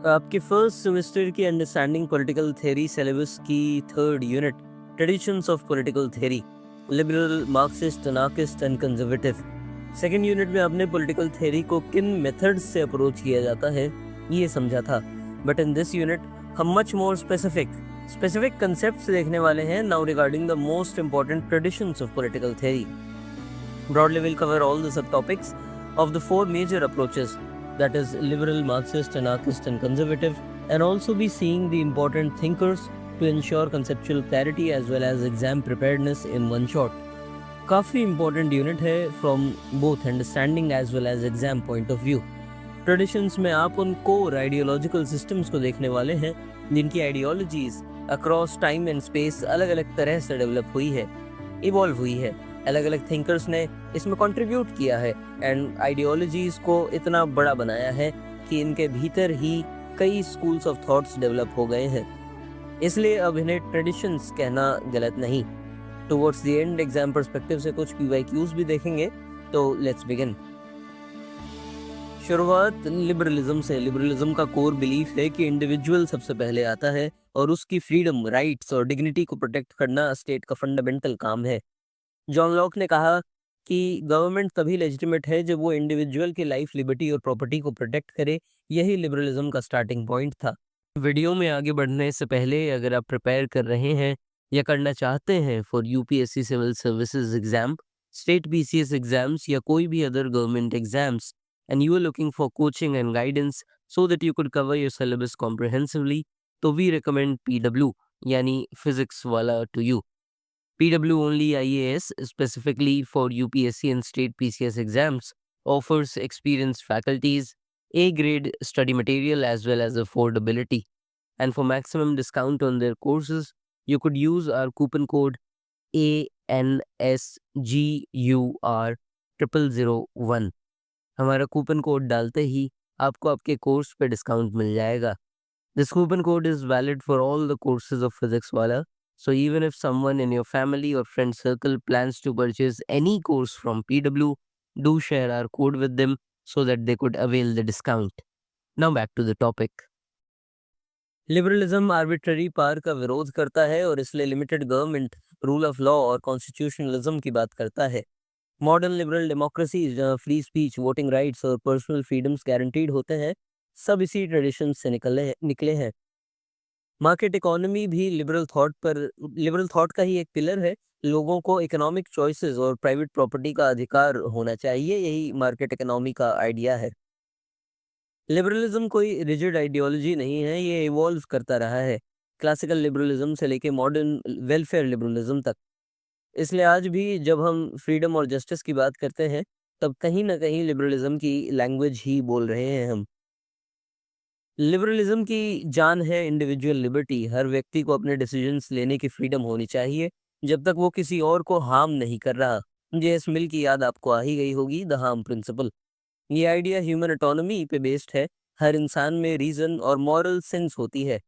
आपके first semester की understanding political theory syllabus की third unit traditions of political theory liberal Marxist anarchist and conservative. Second unit में आपने political theory को किन मेथड्स से अप्रोच किया जाता है ये समझा था, बट इन दिस यूनिट हम मच मोर स्पेसिफिक कंसेप्ट्स देखने वाले हैं now regarding the most important traditions of political theory. Broadly, we'll cover all the subtopics of the four major approaches, that is liberal, Marxist, anarchist and conservative, and also be seeing the important thinkers to ensure conceptual clarity as well as exam preparedness in one shot. काफ़ी important unit है from both understanding as well as exam point of view. Traditions में आप उन core ideological systems को देखने वाले हैं जिनकी ideologies across time and space अलग अलग तरह से डेवलप हुई है, इवॉल्व हुई है। अलग अलग थिंकर्स ने इसमें कंट्रीब्यूट किया है एंड आइडियोलॉजीज को इतना बड़ा बनाया है कि इनके भीतर ही कई स्कूल्स ऑफ थॉट्स डेवलप हो गए हैं, इसलिए अब इन्हें ट्रेडिशंस कहना गलत नहीं। Towards the end exam perspective से कुछ पीवाईक्यूज भी देखेंगे, तो लेट्स बिगिन। शुरुआत लिबरलिज्म से। लिबरलिज्म का कोर बिलीफ है कि इंडिविजुअल सबसे पहले आता है और उसकी फ्रीडम, राइट्स और डिग्निटी को प्रोटेक्ट करना स्टेट का फंडामेंटल काम है। जॉन लॉक ने कहा कि गवर्नमेंट तभी लेजिटिमेट है जब वो इंडिविजुअल की लाइफ, लिबर्टी और प्रॉपर्टी को प्रोटेक्ट करे। यही लिबरलिज्म का स्टार्टिंग पॉइंट था। वीडियो में आगे बढ़ने से पहले अगर आप प्रिपेयर कर रहे हैं या करना चाहते हैं for UPSC civil services exam, state BCS exams या कोई भी other government exams, and you are looking for coaching and guidance so that you could cover your syllabus comprehensively, तो वी रिकमेंड पीडब्ल्यू यानी फिजिक्स वाला to you. PW Only IAS, specifically for UPSC and state PCS exams, offers experienced faculties, A-grade study material as well as affordability. And for maximum discount on their courses, you could use our coupon code ANSGUR0001। हमारा coupon code डालते ही आपको आपके course पे discount मिल जाएगा। This coupon code is valid for all the courses of Physics Wala. So even if someone in your family or friend circle plans to purchase any course from PW, do share our code with them so that they could avail the discount. Now back to the topic. Liberalism arbitrary power का विरोध करता है और इसलिए limited government, rule of law और constitutionalism की बात करता है। मॉडर्न लिबरल डेमोक्रेसी जहाँ फ्री स्पीच, वोटिंग राइट्स और पर्सनल फ्रीडम्स गारंटीड होते हैं, सब इसी ट्रेडिशन से निकले हैं। मार्केट इकोनॉमी भी लिबरल थॉट का ही एक पिलर है। लोगों को इकोनॉमिक चॉइसेस और प्राइवेट प्रॉपर्टी का अधिकार होना चाहिए, यही मार्केट इकोनॉमी का आइडिया है। लिबरलिज्म कोई रिजिड आइडियोलॉजी नहीं है, ये इवॉल्व करता रहा है क्लासिकल लिबरलिज्म से लेके मॉडर्न वेलफेयर लिबरलिज्म तक। इसलिए आज भी जब हम फ्रीडम और जस्टिस की बात करते हैं, तब कहीं ना कहीं लिबरलिज्म की लैंग्वेज ही बोल रहे हैं हम। लिबरलिज्म की जान है इंडिविजुअल लिबर्टी। हर व्यक्ति को अपने डिसीजंस लेने की फ्रीडम होनी चाहिए जब तक वो किसी और को हार्म नहीं कर रहा। जेएस मिल की याद आपको आ ही गई होगी, द हार्म प्रिंसिपल। ये आइडिया ह्यूमन ऑटोनॉमी पे बेस्ड है। हर इंसान में रीजन और मॉरल सेंस होती है।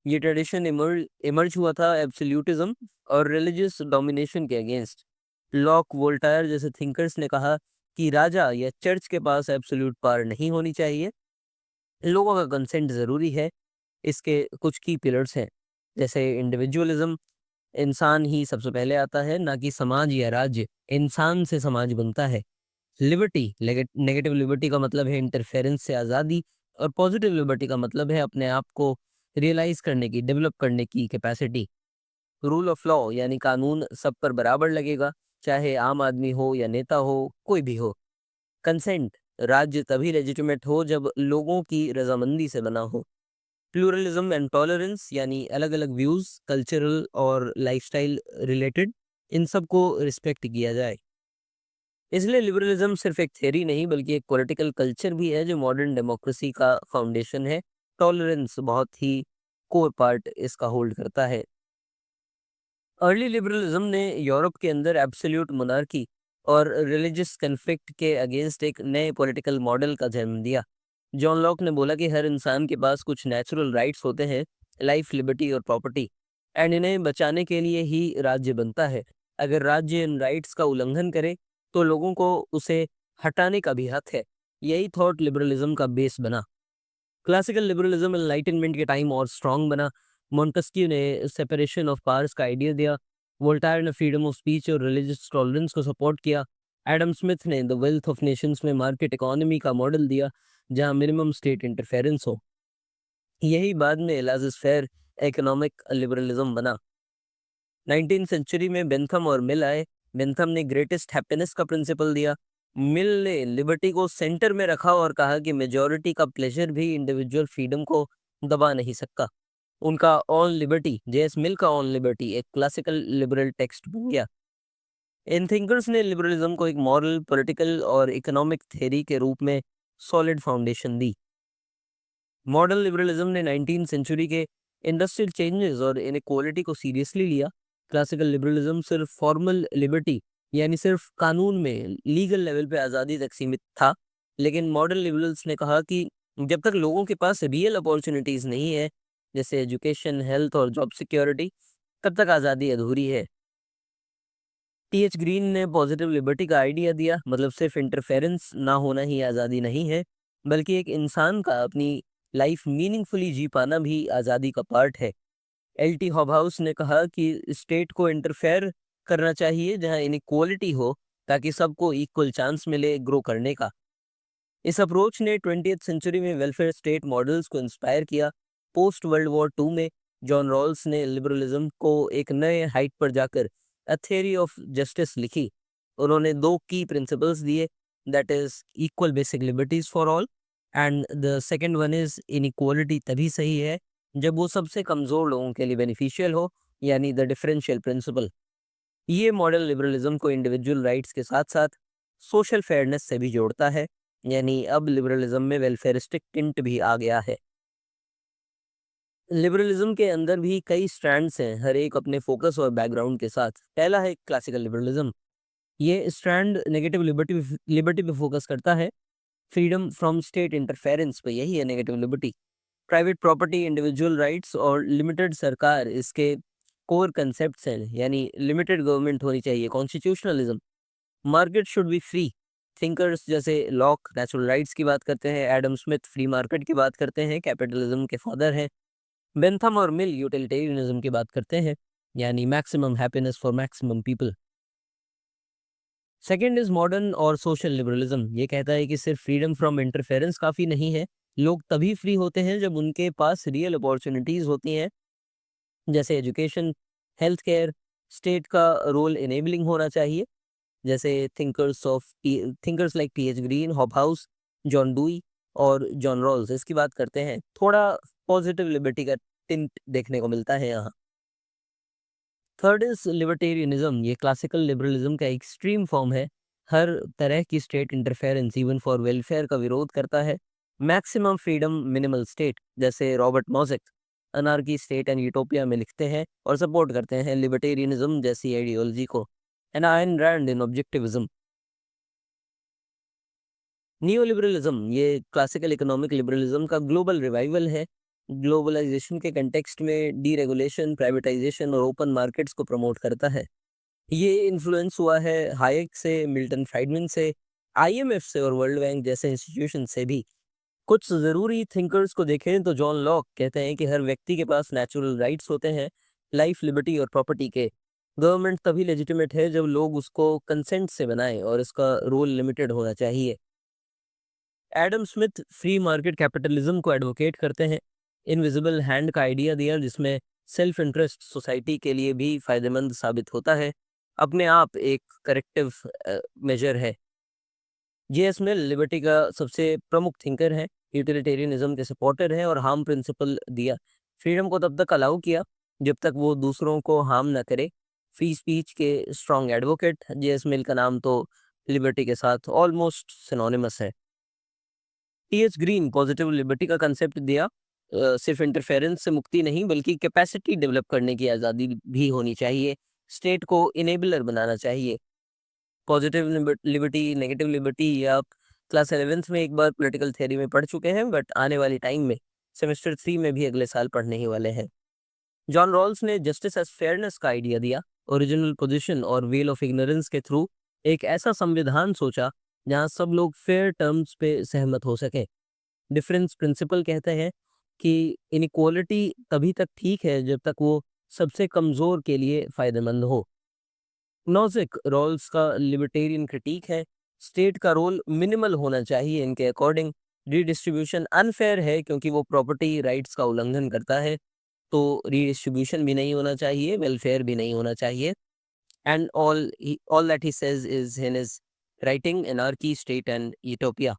ये ट्रेडिशन इमर्ज हुआ था एब्सोल्यूटिज्म और रिलीजियस डोमिनेशन के अगेंस्ट। लॉक, वोल्टायर जैसे थिंकर्स ने कहा कि राजा या चर्च के पास एब्सोल्यूट पावर नहीं होनी चाहिए, लोगों का कंसेंट ज़रूरी है। इसके कुछ की पिलर्स हैं, जैसे इंडिविजुअलिज्म, इंसान ही सबसे पहले आता है, ना कि समाज या राज्य। इंसान से समाज बनता है। लिबर्टी, नेगेटिव लिबर्टी का मतलब है इंटरफेरेंस से आज़ादी, और पॉजिटिव लिबर्टी का मतलब है अपने आप को रियलाइज करने की, डेवलप करने की कैपेसिटी। रूल ऑफ लॉ यानी कानून सब पर बराबर लगेगा, चाहे आम आदमी हो या नेता हो, कोई भी हो। कंसेंट, राज्य तभी लेजिटिमेट हो जब लोगों की रजामंदी से बना हो। प्लूरलिज्म एंड टॉलरेंस यानी अलग अलग व्यूज, कल्चरल और लाइफस्टाइल रिलेटेड, इन सब को रिस्पेक्ट किया जाए। इसलिए लिबरलिज्म सिर्फ एक थ्योरी नहीं बल्कि एक पॉलिटिकल कल्चर भी है जो मॉडर्न डेमोक्रेसी का फाउंडेशन है। टॉलरेंस बहुत ही कोर पार्ट इसका होल्ड करता है। अर्ली लिबरलिज्म ने यूरोप के अंदर एब्सोल्यूट मोनार्की और रिलीजियस कन्फ्लिक्ट के अगेंस्ट एक नए पॉलिटिकल मॉडल का जन्म दिया। जॉन लॉक ने बोला कि हर इंसान के पास कुछ नेचुरल राइट्स होते हैं, लाइफ, लिबर्टी और प्रॉपर्टी, एंड इन्हें बचाने के लिए ही राज्य बनता है। अगर राज्य इन राइट्स का उल्लंघन करे तो लोगों को उसे हटाने का भी हक है। यही थॉट लिबरलिज्म का बेस बना। क्लासिकल लिबरलिज्म एनलाइटनमेंट के टाइम और स्ट्रांग बना। मॉन्टेस्क्यू ने सेपरेशन ऑफ पावर्स का आइडिया दिया। वोल्टायर ने फ्रीडम ऑफ स्पीच और रिलीजियस टॉलरेंस को सपोर्ट किया। एडम स्मिथ ने द वेल्थ ऑफ नेशंस में मार्केट इकोनॉमी का मॉडल दिया, जहां मिनिमम स्टेट इंटरफेरेंस हो। यही बाद में लाजिस फेयर इकोनॉमिक लिबरलिज्म बना। 19th सेंचुरी में बेंथम और मिल आए। बेंथम ने ग्रेटेस्ट हैप्पीनेस का प्रिंसिपल दिया। मिल ने लिबर्टी को सेंटर में रखा और कहा कि मेजॉरिटी का प्लेजर भी इंडिविजुअल फ्रीडम को दबा नहीं सकता। उनका ऑन लिबर्टी, जेएस मिल का ऑन लिबर्टी, एक क्लासिकल लिबरल टेक्स्ट बन गया। इन थिंकर्स ने लिबरलिज्म को एक मॉरल, पॉलिटिकल और इकोनॉमिक थ्योरी के रूप में सॉलिड फाउंडेशन दी। मॉडर्न लिबरलिज्म ने 19th सेंचुरी के इंडस्ट्रियल चेंजेस और इनइक्वालिटी को सीरियसली लिया। क्लासिकल लिबरलिज्म सिर्फ फॉर्मल लिबर्टी, यानी सिर्फ कानून में लीगल लेवल पे आज़ादी तक सीमित था। लेकिन मॉडर्न लिबरल्स ने कहा कि जब तक लोगों के पास रियल अपॉर्चुनिटीज़ नहीं है, जैसे एजुकेशन, हेल्थ और जॉब सिक्योरिटी, तब तक आज़ादी अधूरी है। टीएच ग्रीन ने पॉजिटिव लिबर्टी का आइडिया दिया, मतलब सिर्फ इंटरफेरेंस ना होना ही आज़ादी नहीं है, बल्कि एक इंसान का अपनी लाइफ मीनिंगफुली जी पाना भी आज़ादी का पार्ट है। एल.टी. हॉबहाउस ने कहा कि स्टेट को इंटरफेयर करना चाहिए जहां इनइक्वालिटी हो, ताकि सबको इक्वल चांस मिले ग्रो करने का। इस अप्रोच ने 20th सेंचुरी में वेलफेयर स्टेट मॉडल्स को इंस्पायर किया। पोस्ट वर्ल्ड वॉर टू में जॉन रॉल्स ने लिबरलिज्म को एक नए हाइट पर जाकर अ थ्योरी ऑफ जस्टिस लिखी। उन्होंने दो की प्रिंसिपल्स दिए, that is equal basic liberties for all, and the second one is inequality तभी सही है जब वो सबसे कमज़ोर लोगों के लिए बेनिफिशियल हो, यानी द डिफरेंशियल प्रिंसिपल। ये मॉडल लिबरलिज्म को इंडिविजुअल राइट्स के साथ साथ सोशल फेयरनेस से भी जोड़ता है, यानी अब लिबरलिज्म में वेलफेयरिस्टिक टिंट भी आ गया है। लिबरलिज्म के अंदर भी कई स्ट्रैंड्स हैं, हर एक अपने फोकस और बैकग्राउंड के साथ। पहला है क्लासिकल लिबरलिज्म। ये स्ट्रैंड नेगेटिव लिबर्टी लिबर्टी पे फोकस करता है, फ्रीडम फ्रॉम स्टेट इंटरफेरेंस पे, यही है negative liberty. Private property, individual rights और लिमिटेड सरकार इसके कोर कंसेप्ट्स हैं, यानी लिमिटेड गवर्नमेंट होनी चाहिए, constitutionalism. Market should be free. Thinkers जैसे लॉक नेचुरल राइट्स की बात करते हैं, एडम स्मिथ फ्री मार्केट की बात करते हैं, कैपिटलिज्म के फादर हैं। बेंथम और मिल यूटिलिटेरियनिज्म की बात करते हैं, यानी maximum happiness for maximum people. Second is modern और सोशल लिबरलिज्म। ये कहता है कि सिर्फ फ्रीडम फ्रॉम इंटरफेरेंस काफ़ी नहीं है। लोग तभी फ्री होते हैं जब उनके पास रियल अपॉर्चुनिटीज़ होती हैं, जैसे एजुकेशन, हेल्थ केयर। स्टेट का रोल इनेबलिंग होना चाहिए, जैसे thinkers like TH Green, Hobhouse, John Dewey और जॉन रॉल्स इसकी बात करते हैं। थोड़ा पॉजिटिव लिबर्टी का टिंट देखने को मिलता है यहाँ। Third is libertarianism. ये क्लासिकल लिबरलिज्म का एक्सट्रीम फॉर्म है। हर तरह की state interference, even for welfare, का विरोध करता है। मैक्सिमम फ्रीडम, मिनिमल स्टेट, जैसे Robert Nozick anarchy state and utopia में लिखते हैं और सपोर्ट करते हैं लिबर्टेरियनिज्म जैसी आइडियोलॉजी को। एंड आयन रैंड इन ऑब्जेक्टिविज्म। नियोलिबरलिज्म ये क्लासिकल इकोनॉमिक लिबरलिज्म का ग्लोबल रिवाइवल है। ग्लोबलाइजेशन के कंटेक्स्ट में डीरेगुलेशन, प्राइवेटाइजेशन और ओपन मार्केट्स को प्रमोट करता है। ये इन्फ्लुएंस हुआ है हायेक से, मिल्टन फ्राइडमैन से, आईएमएफ से और वर्ल्ड बैंक जैसे इंस्टीट्यूशन से भी। कुछ ज़रूरी थिंकर्स को देखें तो जॉन लॉक कहते हैं कि हर व्यक्ति के पास नेचुरल राइट्स होते हैं, लाइफ, लिबर्टी और प्रॉपर्टी के। गवर्नमेंट तभी लेजिटिमेट है जब लोग उसको कंसेंट से बनाएं और इसका रोल लिमिटेड होना चाहिए। Adam Smith free market capitalism को एडवोकेट करते हैं। इनविजिबल हैंड का आइडिया दिया, जिसमें सेल्फ इंटरेस्ट सोसाइटी के लिए भी फायदेमंद साबित होता है, अपने आप एक करेक्टिव मेजर है। जेएस मिल लिबर्टी का सबसे प्रमुख थिंकर है, यूटिलिटेरियनिज्म के सपोर्टर है और हार्म प्रिंसिपल दिया। फ्रीडम को तब तक अलाउ किया जब तक वो दूसरों को हार्म ना करे। फ्री स्पीच के स्ट्रॉन्ग एडवोकेट। जेएस मिल का नाम तो लिबर्टी के साथ ऑलमोस्ट सिनोनिमस है। टीएच ग्रीन पॉजिटिव लिबर्टी का कंसेप्ट दिया, सिर्फ इंटरफेरेंस से मुक्ति नहीं बल्कि कैपेसिटी डेवलप करने की आज़ादी भी होनी चाहिए। स्टेट को इनेबलर बनाना चाहिए। पॉजिटिव लिबर्टी, नेगेटिव लिबर्टी, ये आप क्लास 11th में एक बार पॉलिटिकल थ्योरी में पढ़ चुके हैं, बट आने वाली टाइम में सेमेस्टर 3 में भी अगले साल पढ़ने ही वाले हैं। जॉन रॉल्स ने जस्टिस एज फेयरनेस का आइडिया दिया। ओरिजिनल पोजीशन और वेल ऑफ इग्नोरेंस के थ्रू एक ऐसा संविधान सोचा जहां सब लोग फेयर टर्म्स पे सहमत हो सके। डिफरेंस प्रिंसिपल कहते हैं कि इनइक्वालिटी तभी तक ठीक है जब तक वो सबसे कमज़ोर के लिए फ़ायदेमंद हो। नोजिक रॉल्स का लिबर्टेरियन क्रिटिक है। स्टेट का रोल मिनिमल होना चाहिए इनके अकॉर्डिंग। रीडिस्ट्रीब्यूशन अनफेयर है क्योंकि वो प्रॉपर्टी राइट्स का उल्लंघन करता है, तो रीडिस्ट्रीब्यूशन भी नहीं होना चाहिए, वेलफेयर भी नहीं होना चाहिए। And all that he says is in his writing anarchy state and utopia.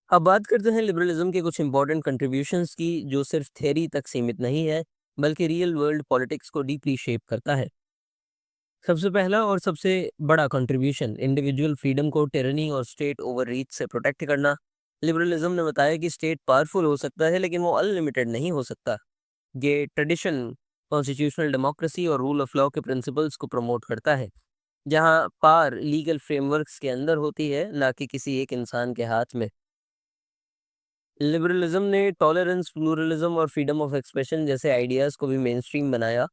अब बात करते हैं लिबरलिज्म के कुछ इंपॉर्टेंट कंट्रीब्यूशंस की, जो सिर्फ थ्योरी तक सीमित नहीं है बल्कि रियल वर्ल्ड पॉलिटिक्स को डीपली शेप करता है। सबसे पहला और सबसे बड़ा कंट्रीब्यूशन, इंडिविजुअल फ्रीडम को टिरनी और स्टेट ओवर रीच से प्रोटेक्ट करना। लिबरलिज्म ने बताया कि स्टेट पावरफुल हो सकता है लेकिन वो अनलिमिटेड नहीं हो सकता। ये ट्रेडिशन कॉन्स्टिट्यूशनल डेमोक्रेसी और रूल ऑफ लॉ के प्रिंसिपल्स को प्रमोट करता है, जहां पावर लीगल फ्रेमवर्क्स के अंदर होती है, ना कि किसी एक इंसान के हाथ में। लिबरलिज्म ने टॉलरेंस, प्लूरलिज्म और फ्रीडम ऑफ एक्सप्रेशन जैसे आइडियाज को भी मेन स्ट्रीम बनाया।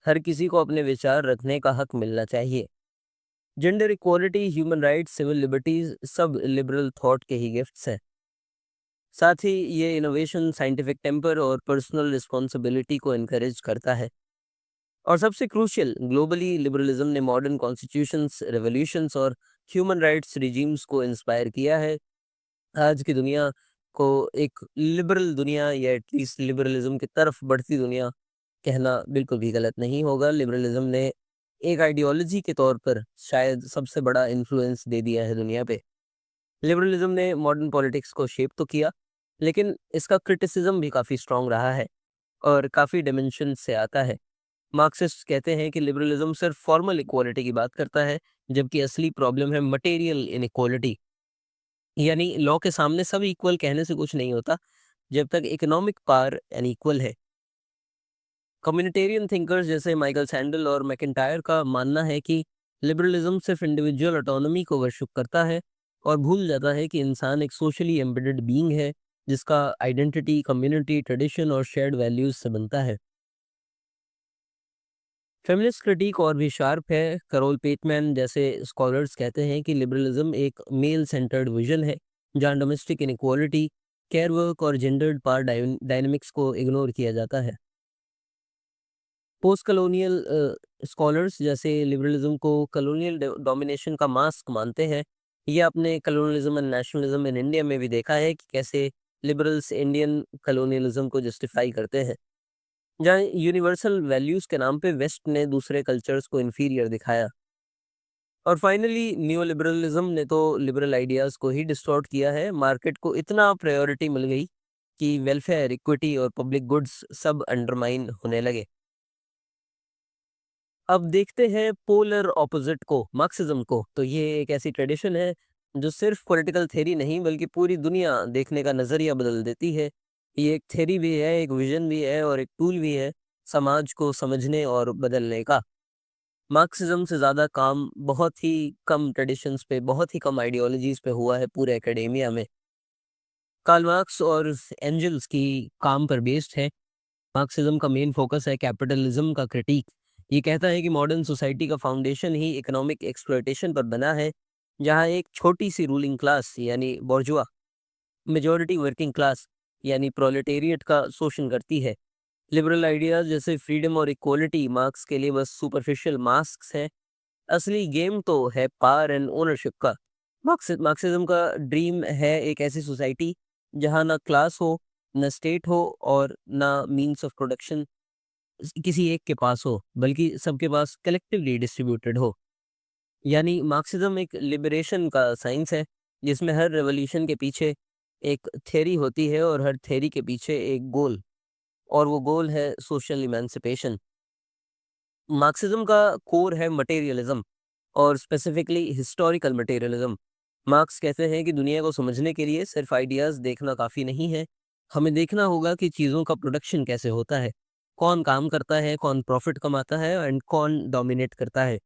हर किसी को अपने विचार रखने का हक मिलना चाहिए। Gender equality, human rights, civil liberties सब लिबरल थॉट के ही गिफ्ट्स हैं। साथ ही ये इनोवेशन, साइंटिफिक टेम्पर और पर्सनल रिस्पॉन्सिबिलिटी को इनकरेज करता है। और सबसे क्रूशियल, ग्लोबली लिबरलिज्म ने मॉडर्न कॉन्स्टिट्यूशंस, रेवोल्यूशंस और ह्यूमन राइट्स रिजीम्स को इंस्पायर किया है। आज की दुनिया को एक लिबरल दुनिया या एटलीस्ट लिबरलिज्म की तरफ बढ़ती दुनिया कहना बिल्कुल भी गलत नहीं होगा। लिबरलिज्म ने एक आइडियोलॉजी के तौर पर शायद सबसे बड़ा इन्फ्लुएंस दे दिया है दुनिया पे। लिबरलिज्म ने मॉडर्न पॉलिटिक्स को शेप तो किया, लेकिन इसका क्रिटिसिज्म भी काफ़ी स्ट्रांग रहा है और काफ़ी डिमेंशन से आता है। मार्क्सिस्ट कहते हैं कि लिबरलिज्म सिर्फ फॉर्मल इक्वालिटी की बात करता है, जबकि असली प्रॉब्लम है मटेरियल इनइक्वालिटी। यानी लॉ के सामने सब इक्वल कहने से कुछ नहीं होता जब तक इकोनॉमिक पावर अनइक्वल है। कम्युनिटेरियन थिंकर्स जैसे माइकल सैंडल और मैकिंटायर का मानना है कि लिबरलिज्म सिर्फ इंडिविजुअल ऑटोनॉमी को वर्शिप करता है और भूल जाता है कि इंसान एक सोशली एम्बेडेड बीइंग है, जिसका आइडेंटिटी, कम्युनिटी, ट्रेडिशन और शेयर्ड वैल्यूज से बनता है। फेमिनिस्ट क्रिटिक और भी शार्प है। करोल पेटमैन जैसे स्कॉलर्स कहते हैं कि लिबरलिज्म एक मेल सेंटर्ड विजन है, जहाँ डोमेस्टिक इनइक्वालिटी, केयर वर्क और जेंडर्ड पावर डायनेमिक्स को इग्नोर किया जाता है। पोस्ट कलोनियल स्कॉलर्स जैसे लिबरलिज्म को कलोनियल डोमिनेशन का मास्क मानते हैं। ये अपने colonialism and nationalism in India में भी देखा है कि कैसे लिबरल्स इंडियन कलोनियलिज्म को जस्टिफाई करते हैं, जहाँ यूनिवर्सल वैल्यूज के नाम पे वेस्ट ने दूसरे कल्चर्स को इन्फीरियर दिखाया। और फाइनली न्यू लिबरलिज्म ने तो लिबरल आइडियाज को ही डिस्टॉर्ट किया है। मार्केट को इतना प्रायोरिटी मिल गई कि वेलफेयर, इक्विटी और पब्लिक गुड्स सब अंडरमाइन होने लगे। अब देखते हैं पोलर ऑपोजिट को, मार्क्सिज्म को। तो ये एक ऐसी ट्रेडिशन है जो सिर्फ पॉलिटिकल थ्योरी नहीं बल्कि पूरी दुनिया देखने का नजरिया बदल देती है। ये एक थ्योरी भी है, एक विजन भी है और एक टूल भी है समाज को समझने और बदलने का। मार्क्सिज्म से ज़्यादा काम बहुत ही कम ट्रेडिशंस पे, बहुत ही कम आइडियोलॉजीज पे हुआ है पूरे एकेडेमिया में। कार्ल मार्क्स और एंजल्स की काम पर बेस्ड है। मार्क्सिज्म का मेन फोकस है कैपिटलिज्म का क्रिटिक। ये कहता है कि मॉडर्न सोसाइटी का फाउंडेशन ही इकोनॉमिक एक्सप्लॉयटेशन पर बना है, जहां एक छोटी सी रूलिंग क्लास यानी बोर्जुआ, मेजॉरिटी वर्किंग क्लास यानी प्रोलेटेरिएट का शोषण करती है। लिबरल आइडियाज जैसे फ्रीडम और इक्वलिटी मार्क्स के लिए बस सुपरफिशियल मास्क्स हैं। असली गेम तो है पावर एंड ओनरशिप का। मार्क्सिज्म का ड्रीम है एक ऐसी सोसाइटी जहां ना क्लास हो, ना स्टेट हो और ना मीन्स ऑफ प्रोडक्शन किसी एक के पास हो, बल्कि सबके पास कलेक्टिवली डिस्ट्रीब्यूटेड हो। यानी मार्क्सिज्म एक लिबरेशन का साइंस है, जिसमें हर रेवोल्यूशन के पीछे एक थ्योरी होती है और हर थ्योरी के पीछे एक गोल, और वो गोल है सोशल इमेंसिपेशन। मार्क्सिज्म का कोर है मटेरियलिज्म और स्पेसिफिकली हिस्टोरिकल मटेरियलिज्म। मार्क्स कहते हैं कि दुनिया को समझने के लिए सिर्फ आइडियाज देखना काफ़ी नहीं है, हमें देखना होगा कि चीज़ों का प्रोडक्शन कैसे होता है, कौन काम करता है, कौन प्रॉफिट कमाता है एंड कौन डोमिनेट करता है।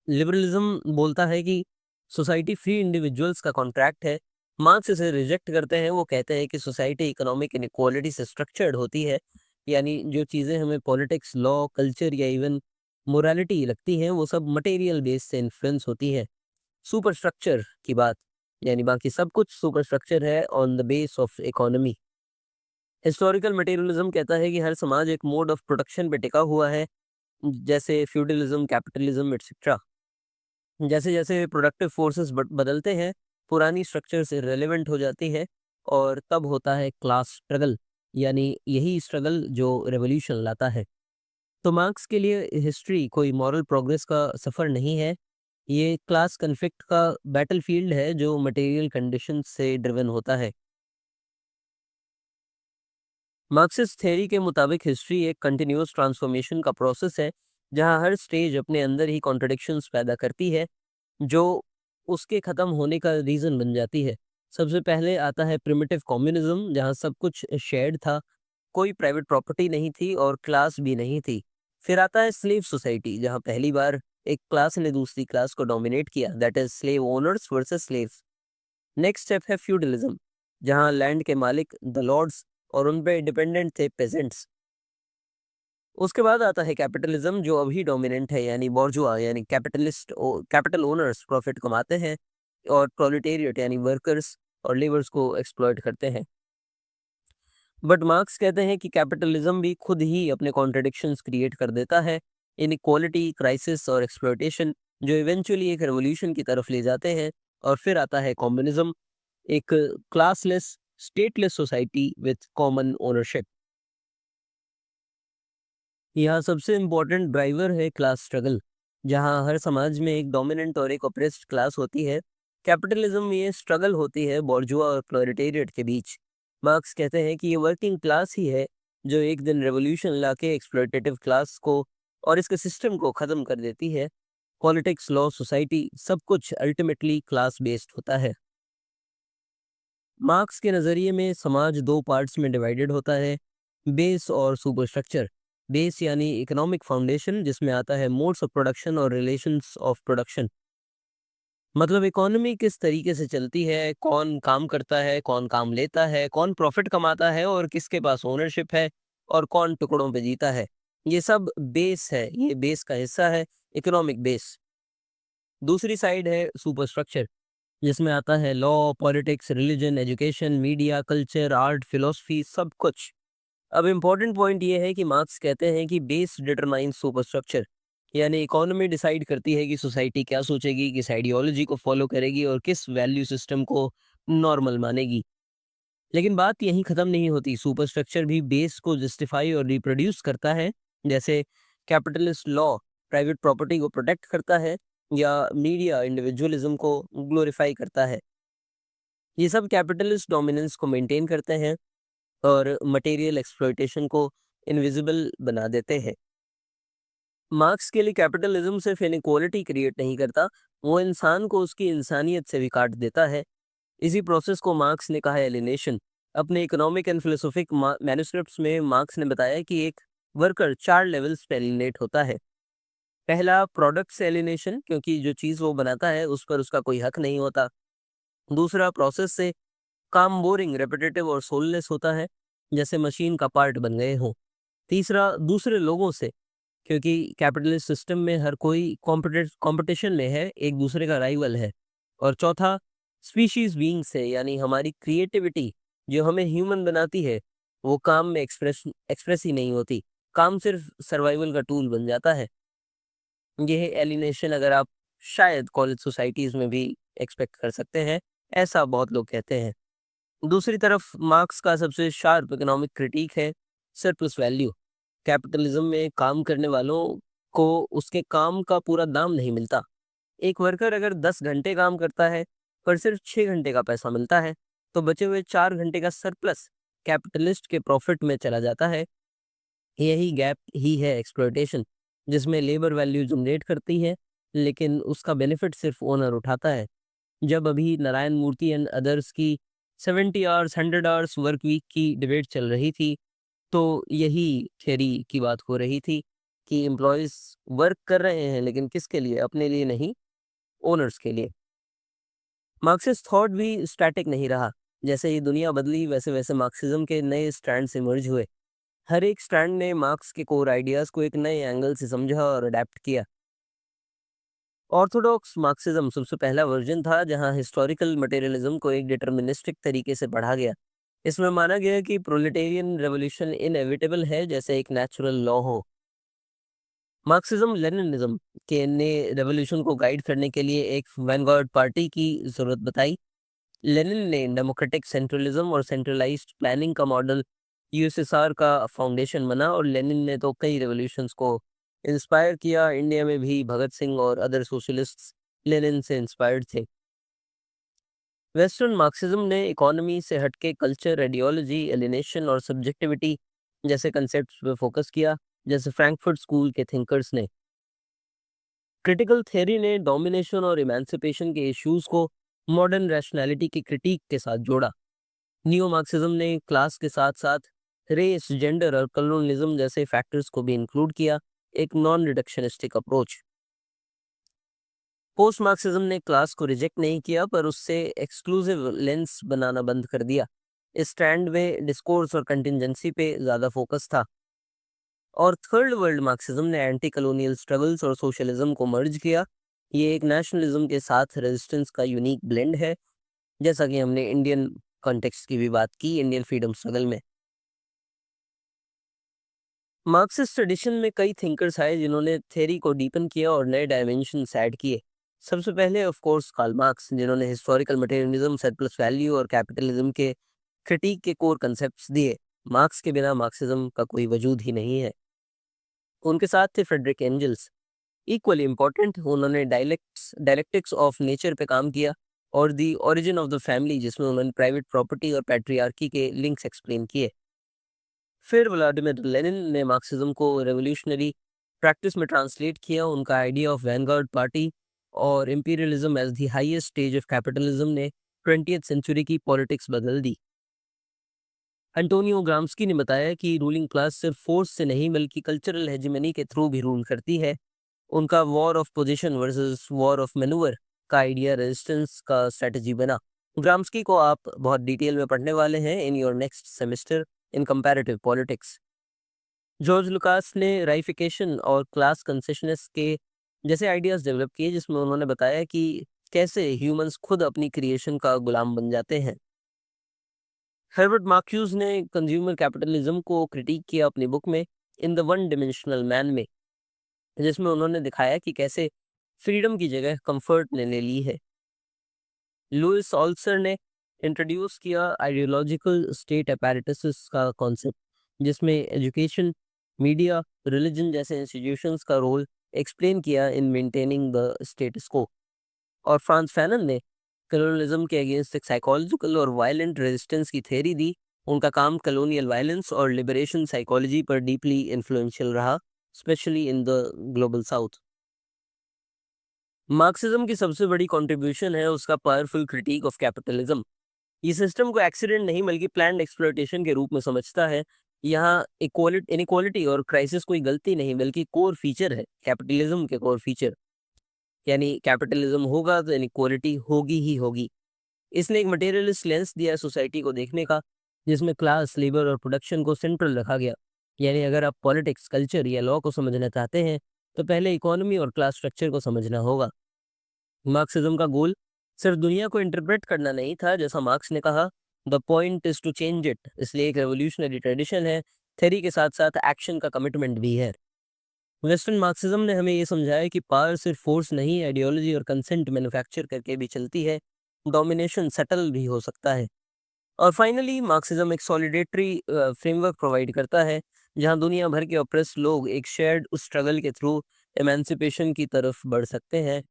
लिबरलिज्म बोलता है कि सोसाइटी फ्री इंडिविजुअल्स का कॉन्ट्रैक्ट है। मार्क्स इसे रिजेक्ट करते हैं। वो कहते हैं कि सोसाइटी इकोनॉमिक इनइक्वालिटी से स्ट्रक्चर्ड होती है। यानी जो चीज़ें हमें पॉलिटिक्स, लॉ, कल्चर या इवन मोरालिटी लगती हैं, वो सब मटेरियल बेस से इन्फ्लुएंस होती है। सुपर स्ट्रक्चर की बात, यानी बाकी सब कुछ सुपरस्ट्रक्चर है on the base of economy. Historical materialism कहता है कि हर समाज एक मोड ऑफ प्रोडक्शन पे टिका हुआ है, जैसे फ्यूडलिज्म, कैपिटलिज्म एटसेट्रा। जैसे-जैसे प्रोडक्टिव फोर्सेस बदलते हैं, पुरानी स्ट्रक्चर्स इर्रेलेवेंट हो जाती है और तब होता है क्लास स्ट्रगल, यानी यही स्ट्रगल जो रेवोल्यूशन लाता है। तो मार्क्स के लिए हिस्ट्री कोई मॉरल प्रोग्रेस का सफ़र नहीं है, ये क्लास कॉन्फ्लिक्ट का बैटलफील्ड है जो मटेरियल कंडीशंस से ड्रिवन होता है। मार्क्सिस्ट थ्योरी के मुताबिक हिस्ट्री एक कंटिन्यूअस ट्रांसफॉर्मेशन का प्रोसेस है, जहां हर स्टेज अपने अंदर ही कॉन्ट्रडिक्शंस पैदा करती है, जो उसके ख़त्म होने का रीज़न बन जाती है। सबसे पहले आता है प्रिमिटिव कम्युनिज़्म, जहाँ सब कुछ शेयर्ड था, कोई प्राइवेट प्रॉपर्टी नहीं थी और क्लास भी नहीं थी। फिर आता है स्लेव सोसाइटी, जहाँ पहली बार एक क्लास ने दूसरी क्लास को डोमिनेट किया, that is slave owners versus slaves. Next step है फ्यूडलिज्म, जहाँ लैंड के मालिक द लॉर्ड्स और उन पे डिपेंडेंट थे पेजेंट्स। उसके बाद आता है कैपिटलिज्म, जो अभी डोमिनेंट है, यानी बॉर्जुआ यानी कैपिटल ओनर्स प्रॉफिट कमाते हैं और प्रोलेटेरिएट यानी वर्कर्स और लेबर्स को एक्सप्लॉइट करते हैं। बट मार्क्स कहते हैं कि कैपिटलिज्म भी खुद ही अपने कॉन्ट्रडिक्शंस क्रिएट कर देता है, इनइक्वालिटी, क्राइसिस और एक्सप्लॉइटेशन, जो इवेंचुअली एक रेवोल्यूशन की तरफ ले जाते हैं। और फिर आता है कम्युनिज्म, एक classless stateless society with common ownership. यहाँ सबसे इम्पोर्टेंट ड्राइवर है क्लास स्ट्रगल, जहाँ हर समाज में एक डोमिनेंट और एक ऑप्रेस्ड क्लास होती है। कैपिटलिज्म में ये स्ट्रगल होती है बोर्जुआ और प्रोलेटेरिएट के बीच। मार्क्स कहते हैं कि ये वर्किंग क्लास ही है जो एक दिन रेवोल्यूशन लाके एक्सप्लॉयटेटिव क्लास को और इसके सिस्टम को ख़त्म कर देती है। पॉलिटिक्स, लॉ, सोसाइटी, सब कुछ अल्टीमेटली क्लास बेस्ड होता है। मार्क्स के नज़रिए में समाज दो पार्ट्स में डिवाइडेड होता है, बेस और सुपरस्ट्रक्चर। बेस यानी इकोनॉमिक फाउंडेशन, जिसमें आता है मोड्स ऑफ प्रोडक्शन और रिलेशंस ऑफ प्रोडक्शन। मतलब इकोनॉमी किस तरीके से चलती है, कौन काम करता है, कौन काम लेता है, कौन प्रॉफिट कमाता है और किसके पास ओनरशिप है और कौन टुकड़ों पे जीता है। ये सब बेस है, ये बेस का हिस्सा है, इकोनॉमिक बेस। दूसरी साइड है सुपरस्ट्रक्चर, जिसमें आता है law, politics, religion, education, media, culture, art, philosophy, सब कुछ। अब इम्पोर्टेंट पॉइंट ये है कि मार्क्स कहते हैं कि बेस डिटरमाइंस सुपरस्ट्रक्चर, यानी इकोनॉमी डिसाइड करती है कि सोसाइटी क्या सोचेगी, किस आइडियोलॉजी को फॉलो करेगी और किस वैल्यू सिस्टम को नॉर्मल मानेगी। लेकिन बात यहीं ख़त्म नहीं होती, सुपरस्ट्रक्चर भी बेस को जस्टिफाई और रिप्रोड्यूस करता है। जैसे कैपिटलिस्ट लॉ प्राइवेट प्रॉपर्टी को प्रोटेक्ट करता है, या मीडिया इंडिविजुअलिज्म को ग्लोरीफाई करता है। ये सब कैपिटलिस्ट डोमिनेंस को मेंटेन करते हैं और मटेरियल एक्सप्लॉयटेशन को इनविजिबल बना देते हैं। मार्क्स के लिए कैपिटलिज्म सिर्फ इनइक्वालिटी क्रिएट नहीं करता, वो इंसान को उसकी इंसानियत से भी काट देता है। इसी प्रोसेस को मार्क्स ने कहा है एलिनेशन। अपने इकोनॉमिक एंड फिलोसॉफिक मैन्युस्क्रिप्ट्स में मार्क्स ने बताया कि एक वर्कर 4 लेवल्स पे एलिनेट होता है। पहला प्रोडक्ट से एलिनेशन, क्योंकि जो चीज़ वो बनाता है उस पर उसका कोई हक नहीं होता। दूसरा प्रोसेस से, काम बोरिंग, रेपिटेटिव और सोललेस होता है, जैसे मशीन का पार्ट बन गए हों। तीसरा दूसरे लोगों से, क्योंकि कैपिटलिस्ट सिस्टम में हर कोई कंपटीशन में है, एक दूसरे का राइवल है। और चौथा स्पीशीज बीइंग से, यानी हमारी क्रिएटिविटी जो हमें ह्यूमन बनाती है, वो काम में एक्सप्रेस ही नहीं होती, काम सिर्फ सर्वाइवल का टूल बन जाता है। ये एलिनेशन अगर आप शायद कॉलेज सोसाइटीज में भी एक्सपेक्ट कर सकते हैं, ऐसा बहुत लोग कहते हैं। दूसरी तरफ मार्क्स का सबसे शार्प इकोनॉमिक क्रिटिक है सरप्लस वैल्यू। कैपिटलिज्म में काम करने वालों को उसके काम का पूरा दाम नहीं मिलता। एक वर्कर अगर 10 घंटे काम करता है पर सिर्फ 6 घंटे का पैसा मिलता है, तो बचे हुए 4 घंटे का सरप्लस कैपिटलिस्ट के प्रॉफिट में चला जाता है। यही गैप ही है एक्सप्लॉयटेशन, जिसमें लेबर वैल्यू जनरेट करती है लेकिन उसका बेनिफिट सिर्फ ओनर उठाता है। जब अभी नारायण मूर्ति एंड अदर्स की 70 आवर्स 100 आवर्स वर्क वीक की डिबेट चल रही थी, तो यही थ्योरी की बात हो रही थी कि एम्प्लॉयज वर्क कर रहे हैं, लेकिन किसके लिए? अपने लिए नहीं, ओनर्स के लिए। मार्क्सिस्ट थॉट भी स्टैटिक नहीं रहा। जैसे ही दुनिया बदली, वैसे वैसे मार्क्सिज्म के नए स्टैंड्स इमर्ज हुए। हर एक स्टैंड ने मार्क्स के कोर आइडियाज को एक नए एंगल से समझा और अडेप्ट किया। ऑर्थोडॉक्स मार्क्सिज्म सबसे पहला वर्जन था जहां हिस्टोरिकल मटेरियलिज्म को एक डिटर्मिनिस्टिक तरीके से पढ़ा गया। इसमें माना गया कि प्रोलेटेरियन रेवोल्यूशन इनएविटेबल है, जैसे एक नेचुरल लॉ हो। मार्क्सिज्म लेनिनिज्म के ने रेवोल्यूशन को गाइड करने के लिए एक वैनगार्ड पार्टी की जरूरत बताई। लेनिन ने डेमोक्रेटिक सेंट्रलिज्म और सेंट्रलाइज्ड प्लानिंग का मॉडल यूएसएसआर का फाउंडेशन बना, और लेनिन ने तो कई रेवोल्यूशंस को इंस्पायर किया। इंडिया में भी भगत सिंह और अदर सोशलिस्ट्स लेनिन से इंस्पायर्ड थे। वेस्टर्न मार्क्सिज्म ने इकोनॉमी से हटके कल्चर, आइडियोलॉजी, एलिनेशन और सब्जेक्टिविटी जैसे कंसेप्ट्स पे फोकस किया, जैसे फ्रैंकफर्ट स्कूल के थिंकर्स ने। क्रिटिकल थ्योरी ने डोमिनेशन और इमेंसिपेशन के इश्यूज को मॉडर्न रैशनैलिटी की क्रिटिक के साथ जोड़ा। नियो मार्क्सिज्म ने क्लास के साथ साथ रेस, जेंडर और कलोनिज्म जैसे फैक्टर्स को भी इंक्लूड किया, एक नॉन रिडक्शनिस्टिक अप्रोच। पोस्ट मार्क्सिज्म ने क्लास को रिजेक्ट नहीं किया, पर उससे एक्सक्लूसिव लेंस बनाना बंद कर दिया। इस स्टैंड में डिस्कोर्स और कंटिजेंसी पे ज्यादा फोकस था। और थर्ड वर्ल्ड मार्क्सिज्म ने एंटी कलोनियल स्ट्रगल्स और सोशलिज्म को मर्ज किया। ये एक नेशनलिज्म के साथ रेजिस्टेंस का यूनिक ब्लेंड है, जैसा कि हमने इंडियन कॉन्टेक्स्ट की भी बात की इंडियन फ्रीडम स्ट्रगल में। मार्क्सिस्ट ट्रेडिशन में कई थिंकर्स आए जिन्होंने थ्योरी को डीपन किया और नए डायमेंशंस ऐड किए। सबसे पहले ऑफ कोर्स कार्ल मार्क्स, जिन्होंने हिस्टोरिकल मटेरियलिज्म, सरप्लस वैल्यू और कैपिटलिज्म के क्रिटिक के कोर कंसेप्ट्स दिए। मार्क्स के बिना मार्क्सिज्म का कोई वजूद ही नहीं है। उनके साथ थे फ्रेडरिक एंजल्स, इक्वली इम्पोर्टेंट। उन्होंने डायलेक्टिक्स ऑफ नेचर पे काम किया, और the origin of the family, जिसमें उन्होंने प्राइवेट प्रॉपर्टी और पैट्रियार्की के लिंक्स एक्सप्लेन किए। फिर व्लादिमीर लेनिन ने मार्क्सिज्म को रेवोल्यूशनरी प्रैक्टिस में ट्रांसलेट किया। उनका आइडिया ऑफ वैनगार्ड पार्टी और imperialism as the highest stage of capitalism ने 20th सेंचुरी की पॉलिटिक्स बदल दी। एंटोनियो ग्राम्स्की ने बताया कि रूलिंग क्लास सिर्फ फोर्स से नहीं बल्कि कल्चरल हेजिमनी के थ्रू भी रूल करती है। उनका war of position versus war of manoeuvre का आइडिया रेजिस्टेंस का स्ट्रेटजी बना। ग्राम्स्की को आप बहुत डिटेल में पढ़ने वाले हैं in your next semester in comparative politics. George Lucas ने राइफिकेशन और क्लास कंसेशनस के जैसे आइडियाज डेवलप किए, जिसमें उन्होंने बताया कि कैसे ह्यूमंस खुद अपनी क्रिएशन का गुलाम बन जाते हैं। हर्बर्ट मार्क्यूज ने कंज्यूमर कैपिटलिज्म को क्रिटिक किया अपनी बुक में in the one dimensional man में, जिसमें उन्होंने दिखाया कि कैसे फ्रीडम की जगह कंफर्ट ने ले ली है। लुइस ऑल्सर ने इंट्रोड्यूस किया आइडियोलॉजिकल स्टेट अपैरेटस का कॉन्सेप्ट, जिसमें एजुकेशन, मीडिया, रिलीजन जैसे इंस्टीट्यूशंस का रोल एक्सप्लेन किया इन मेंटेनिंग द स्टेटस को। और फ्रांस फैनन ने कलोनियलिज्म के अगेंस्ट एक साइकोलॉजिकल और वायलेंट रेजिस्टेंस की थ्योरी दी। उनका काम कलोनियल वायलेंस और लिबरेशन साइकोलॉजी पर डीपली इन्फ्लुएंशियल रहा, specially in the global south. Marxism की सबसे बड़ी कंट्रीब्यूशन है उसका पावरफुल क्रिटिक ऑफ कैपिटलिज्म। ये सिस्टम को एक्सीडेंट नहीं बल्कि प्लान्ड एक्सप्लॉयटेशन के रूप में समझता है। यहाँ इनइक्वालिटी और क्राइसिस कोई गलती नहीं बल्कि कोर फीचर है, कैपिटलिज्म के कोर फीचर। यानी कैपिटलिज्म होगा तो इनइक्वालिटी होगी ही होगी। इसने एक मटेरियलिस्ट लेंस दिया सोसाइटी को देखने का, जिसमें क्लास, लेबर और प्रोडक्शन को सेंट्रल रखा गया। यानी अगर आप पॉलिटिक्स, कल्चर या लॉ को समझना चाहते हैं तो पहले इकोनॉमी और क्लास स्ट्रक्चर को समझना होगा। मार्क्सिज्म का गोल सिर्फ दुनिया को इंटरप्रेट करना नहीं था, जैसा मार्क्स ने कहा, the point is to change it. इसलिए एक रेवोल्यूशनरी ट्रेडिशन है, थ्योरी के साथ साथ एक्शन का कमिटमेंट भी है। वेस्टर्न मार्क्सिज्म ने हमें ये समझाया कि पावर सिर्फ फोर्स नहीं, आइडियोलॉजी और कंसेंट मैन्युफैक्चर करके भी चलती है। डोमिनेशन सटल भी हो सकता है। और फाइनली मार्क्सिज्म एक सॉलिडेटरी फ्रेमवर्क प्रोवाइड करता है, जहां दुनिया भर के ऑप्रेस लोग एक शेयर्ड उस स्ट्रगल के थ्रू एमेंसिपेशन की तरफ बढ़ सकते हैं।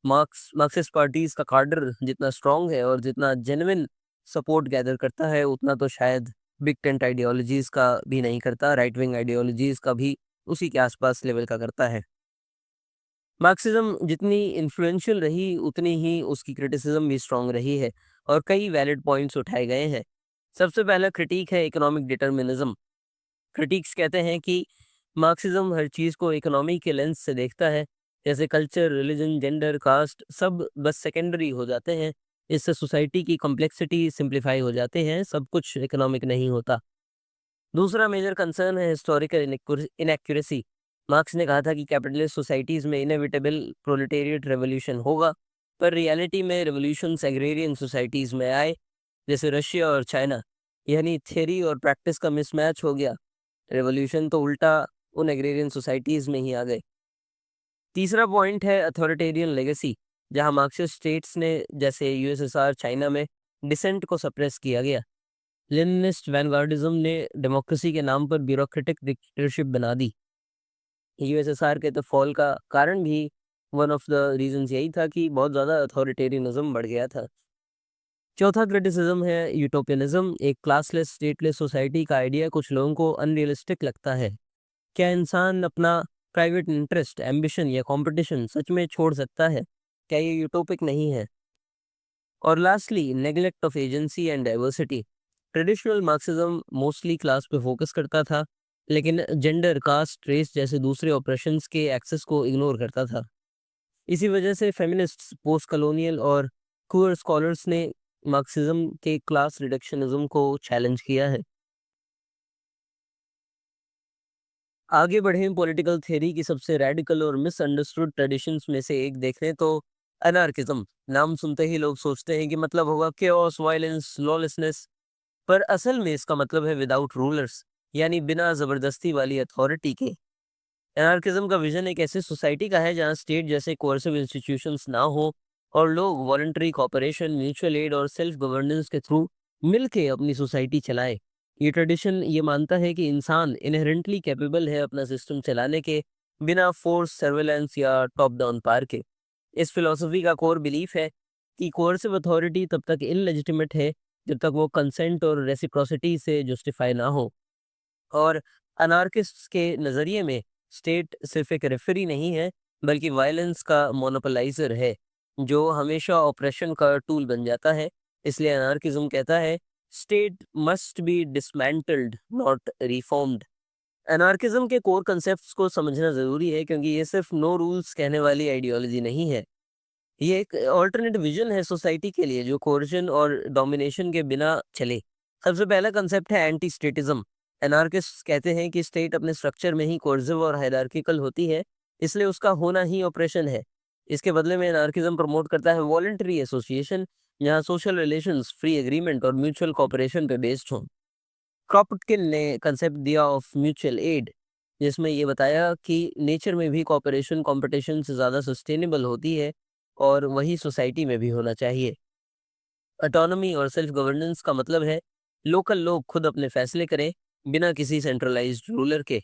मार्क्सिस्ट पार्टीज का कार्डर जितना स्ट्रांग है और जितना जेन्युइन सपोर्ट गैदर करता है, उतना तो शायद बिग टेंट आइडियोलॉजीज का भी नहीं करता, राइट विंग आइडियोलॉजीज का भी उसी के आसपास लेवल का करता है। मार्क्सिज्म जितनी इन्फ्लुएंशियल रही उतनी ही उसकी क्रिटिसिज्म भी स्ट्रांग रही है, और कई वैलिड पॉइंट्स उठाए गए हैं। सबसे पहला क्रिटिक है इकोनॉमिक डिटर्मिनिज्म। क्रिटिक्स कहते हैं कि मार्क्सिज्म हर चीज़ को इकोनॉमी के लेंस से देखता है, जैसे कल्चर, रिलीजन, जेंडर, कास्ट सब बस सेकेंडरी हो जाते हैं। इससे सोसाइटी की कॉम्प्लेक्सिटी सिंप्लीफाई हो जाते हैं, सब कुछ इकोनॉमिक नहीं होता। दूसरा मेजर कंसर्न है हिस्टोरिकल इनएक्यूरेसी। मार्क्स ने कहा था कि कैपिटलिस्ट सोसाइटीज़ में इनएविटेबल प्रोलेटेरिएट रेवोल्यूशन होगा, पर रियलिटी में रेवोल्यूशंस एग्रेरियन सोसाइटीज़ में आए, जैसे रशिया और चाइना। यानी थ्योरी और प्रैक्टिस का मिसमैच हो गया। रेवोल्यूशन तो उल्टा उन एग्रेरियन सोसाइटीज़ में ही आ गए। तीसरा पॉइंट है अथॉरिटेरियन लेगेसी, जहां मार्क्सिस्ट स्टेट्स ने जैसे यूएसएसआर, चाइना में डिसेंट को सप्रेस किया गया। लेनिनिस्ट वैनगार्डिज्म ने डेमोक्रेसी के नाम पर ब्यूरोक्रेटिक डिक्टेटरशिप बना दी। यूएसएसआर के तो फॉल का कारण भी वन ऑफ द रीजंस यही था कि बहुत ज़्यादा अथॉरिटेरियनिज्म बढ़ गया था। चौथा क्रिटिसिज्म है यूटोपियनिज्म। एक क्लासलेस स्टेटलेस सोसाइटी का आइडिया कुछ लोगों को अनरियलिस्टिक लगता है। क्या इंसान अपना प्राइवेट इंटरेस्ट, एम्बिशन या कंपटीशन सच में छोड़ सकता है? क्या ये यूटोपिक नहीं है? और lastly, neglect of agency and diversity. Traditional Marxism mostly class पे फोकस करता था, लेकिन जेंडर, कास्ट, रेस जैसे दूसरे ऑपरेशंस के एक्सेस को इग्नोर करता था। इसी वजह से फेमिनिस्ट्स, पोस्ट कॉलोनियल और क्यूअर स्कॉलर्स ने मार्क्सिज्म के क्लास रिडक्शनिज्म को चैलेंज किया है। आगे बढ़ें पॉलिटिकल थ्योरी की सबसे रेडिकल और मिसअंडरस्टूड ट्रेडिशंस में से एक देखें तो अनार्किज्म। नाम सुनते ही लोग सोचते हैं कि मतलब होगा केओस, वायलेंस, लॉलेसनेस, पर असल में इसका मतलब है विदाउट रूलर्स, यानी बिना जबरदस्ती वाली अथॉरिटी के। एनार्किज्म का विजन एक ऐसी सोसाइटी का है जहां स्टेट जैसे कोर्सिव इंस्टीट्यूशंस ना हो और लोग वॉलंटरी कॉपरेशन, म्यूचुअल एड और सेल्फ गवर्नेंस के थ्रू मिलके अपनी सोसाइटी चलाए। ये ट्रेडिशन ये मानता है कि इंसान इनहेरेंटली कैपेबल है अपना सिस्टम चलाने के, बिना फोर्स, सर्वेलेंस या टॉप डाउन पार के। इस फिलॉसफी का कोर बिलीफ है कि कोर्सिव अथॉरिटी तब तक इनलेजिटिमेट है जब तक वो कंसेंट और रेसिप्रोसिटी से जस्टिफाई ना हो। और अनार्किस्ट्स के नज़रिए में स्टेट सिर्फ एक रेफरी नहीं है, बल्कि वायलेंस का मोनोपोलाइजर है, जो हमेशा ऑपरेशन का टूल बन जाता है। इसलिए अनार्किज्म कहता है state must be dismantled, not reformed. Anarchism के कोर कंसेप्ट्स को समझना ज़रूरी है, क्योंकि ये सिर्फ नो रूल्स कहने वाली आइडियोलॉजी नहीं है। ये एक ऑल्टरनेट विजन है सोसाइटी के लिए जो कोर्जन और डोमिनेशन के बिना चले। सबसे पहला कंसेप्ट है एंटी स्टेटिज्म। एनार्किस्ट कहते हैं कि स्टेट अपने स्ट्रक्चर में ही कोर्सिव और हायरार्किकल होती है, इसलिए उसका होना ही ऑपरेशन है। इसके बदले में एनार्किज्म प्रमोट करता है वॉलंटरी एसोसिएशन, जहां सोशल रिलेशंस, फ्री एग्रीमेंट और म्यूचुअल कॉपरेशन पे बेस्ड हों। क्रॉपकिन ने कंसेप्ट दिया ऑफ म्यूचुअल एड, जिसमें ये बताया कि नेचर में भी कॉपरेशन कंपटीशन से ज़्यादा सस्टेनेबल होती है और वही सोसाइटी में भी होना चाहिए। ऑटोनॉमी और सेल्फ गवर्नेंस का मतलब है लोकल लोग खुद अपने फैसले करें, बिना किसी सेंट्रलाइज्ड रूलर के।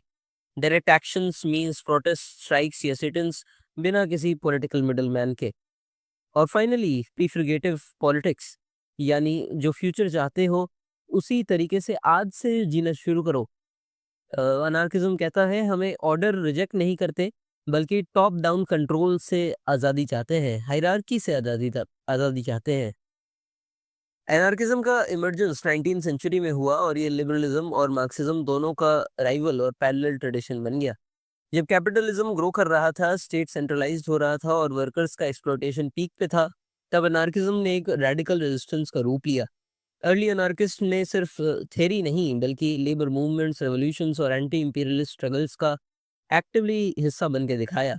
Direct actions means protest, strikes या सिटिंग्स, बिना किसी पॉलिटिकल मिडलमैन के। और फाइनली प्रीफ्रिगेटिव पॉलिटिक्स, यानी जो फ्यूचर चाहते हो उसी तरीके से आज से जीना शुरू करो। अनार्किज्म कहता है हमें ऑर्डर रिजेक्ट नहीं करते, बल्कि टॉप डाउन कंट्रोल से आज़ादी चाहते हैं, हायरार्की से आज़ादी चाहते हैं। एनार्किज्म का इमर्जेंस 19th सेंचुरी में हुआ और ये लिबरलिज्म और मार्क्सिज्म दोनों का राइवल और पैरेलल ट्रेडिशन बन गया। जब कैपिटलिज्म ग्रो कर रहा था, स्टेट सेंट्रलाइज्ड हो रहा था और वर्कर्स का एक्सप्लॉयटेशन पीक पे था, तब अनार्किज्म ने एक रेडिकल रेजिस्टेंस का रूप लिया। अर्ली अनार्किस्ट ने सिर्फ थ्योरी नहीं, बल्कि लेबर मूवमेंट्स, रेवोल्यूशंस और एंटी इंपीरियलिस्ट स्ट्रगल्स का एक्टिवली हिस्सा बन के दिखाया।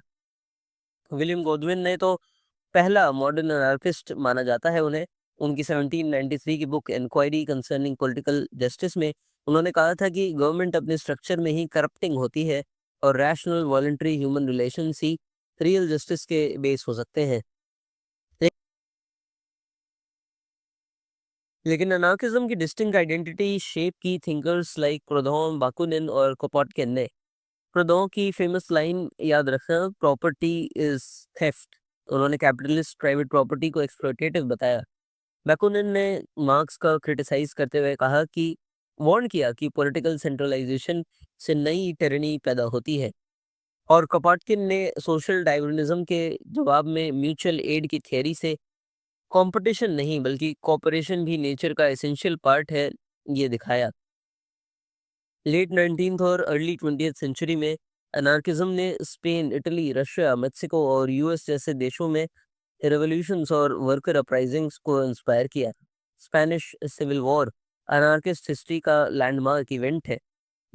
विलियम गॉडविन ने तो पहला मॉडर्न अनार्किस्ट माना जाता है उन्हें। उनकी 1793 की book enquiry concerning political justice में उन्होंने कहा था कि गवर्नमेंट अपने स्ट्रक्चर में ही करप्टिंग होती है और रैशनल वॉलंटरी ह्यूमन रिलेशंस ही रियल जस्टिस के बेस हो सकते हैं। ले- लेकिन अनार्किज्म की डिस्टिंक्ट आइडेंटिटी शेप की थिंकर्स लाइक प्रोudhon, बाकुनिन और कोपॉटकिन ने। प्रोudhon की फेमस लाइन याद रखना, प्रॉपर्टी इज थेफ्ट। उन्होंने कैपिटलिस्ट प्राइवेट प्रॉपर्टी को एक्सप्लॉयटेटिव बताया। बैकुनिन ने मार्क्स का क्रिटिसाइज करते हुए कहा कि वार्न किया कि पॉलिटिकल सेंट्रलाइजेशन से नई टिरनी पैदा होती है। और कपाटकिन ने सोशल डायवर्निज्म के जवाब में म्यूचुअल एड की थियरी से कंपटीशन नहीं, बल्कि कोऑपरेशन भी नेचर का एसेंशियल पार्ट है, ये दिखाया। लेट 19th और अर्ली 20th सेंचुरी में अनार्किज्म ने स्पेन, इटली, रशिया, मेक्सिको और यूएस जैसे देशों में रेवोल्यूशंस और वर्कर अपराइजिंग्स को इंस्पायर किया। Spanish civil war anarchist history का लैंडमार्क इवेंट है,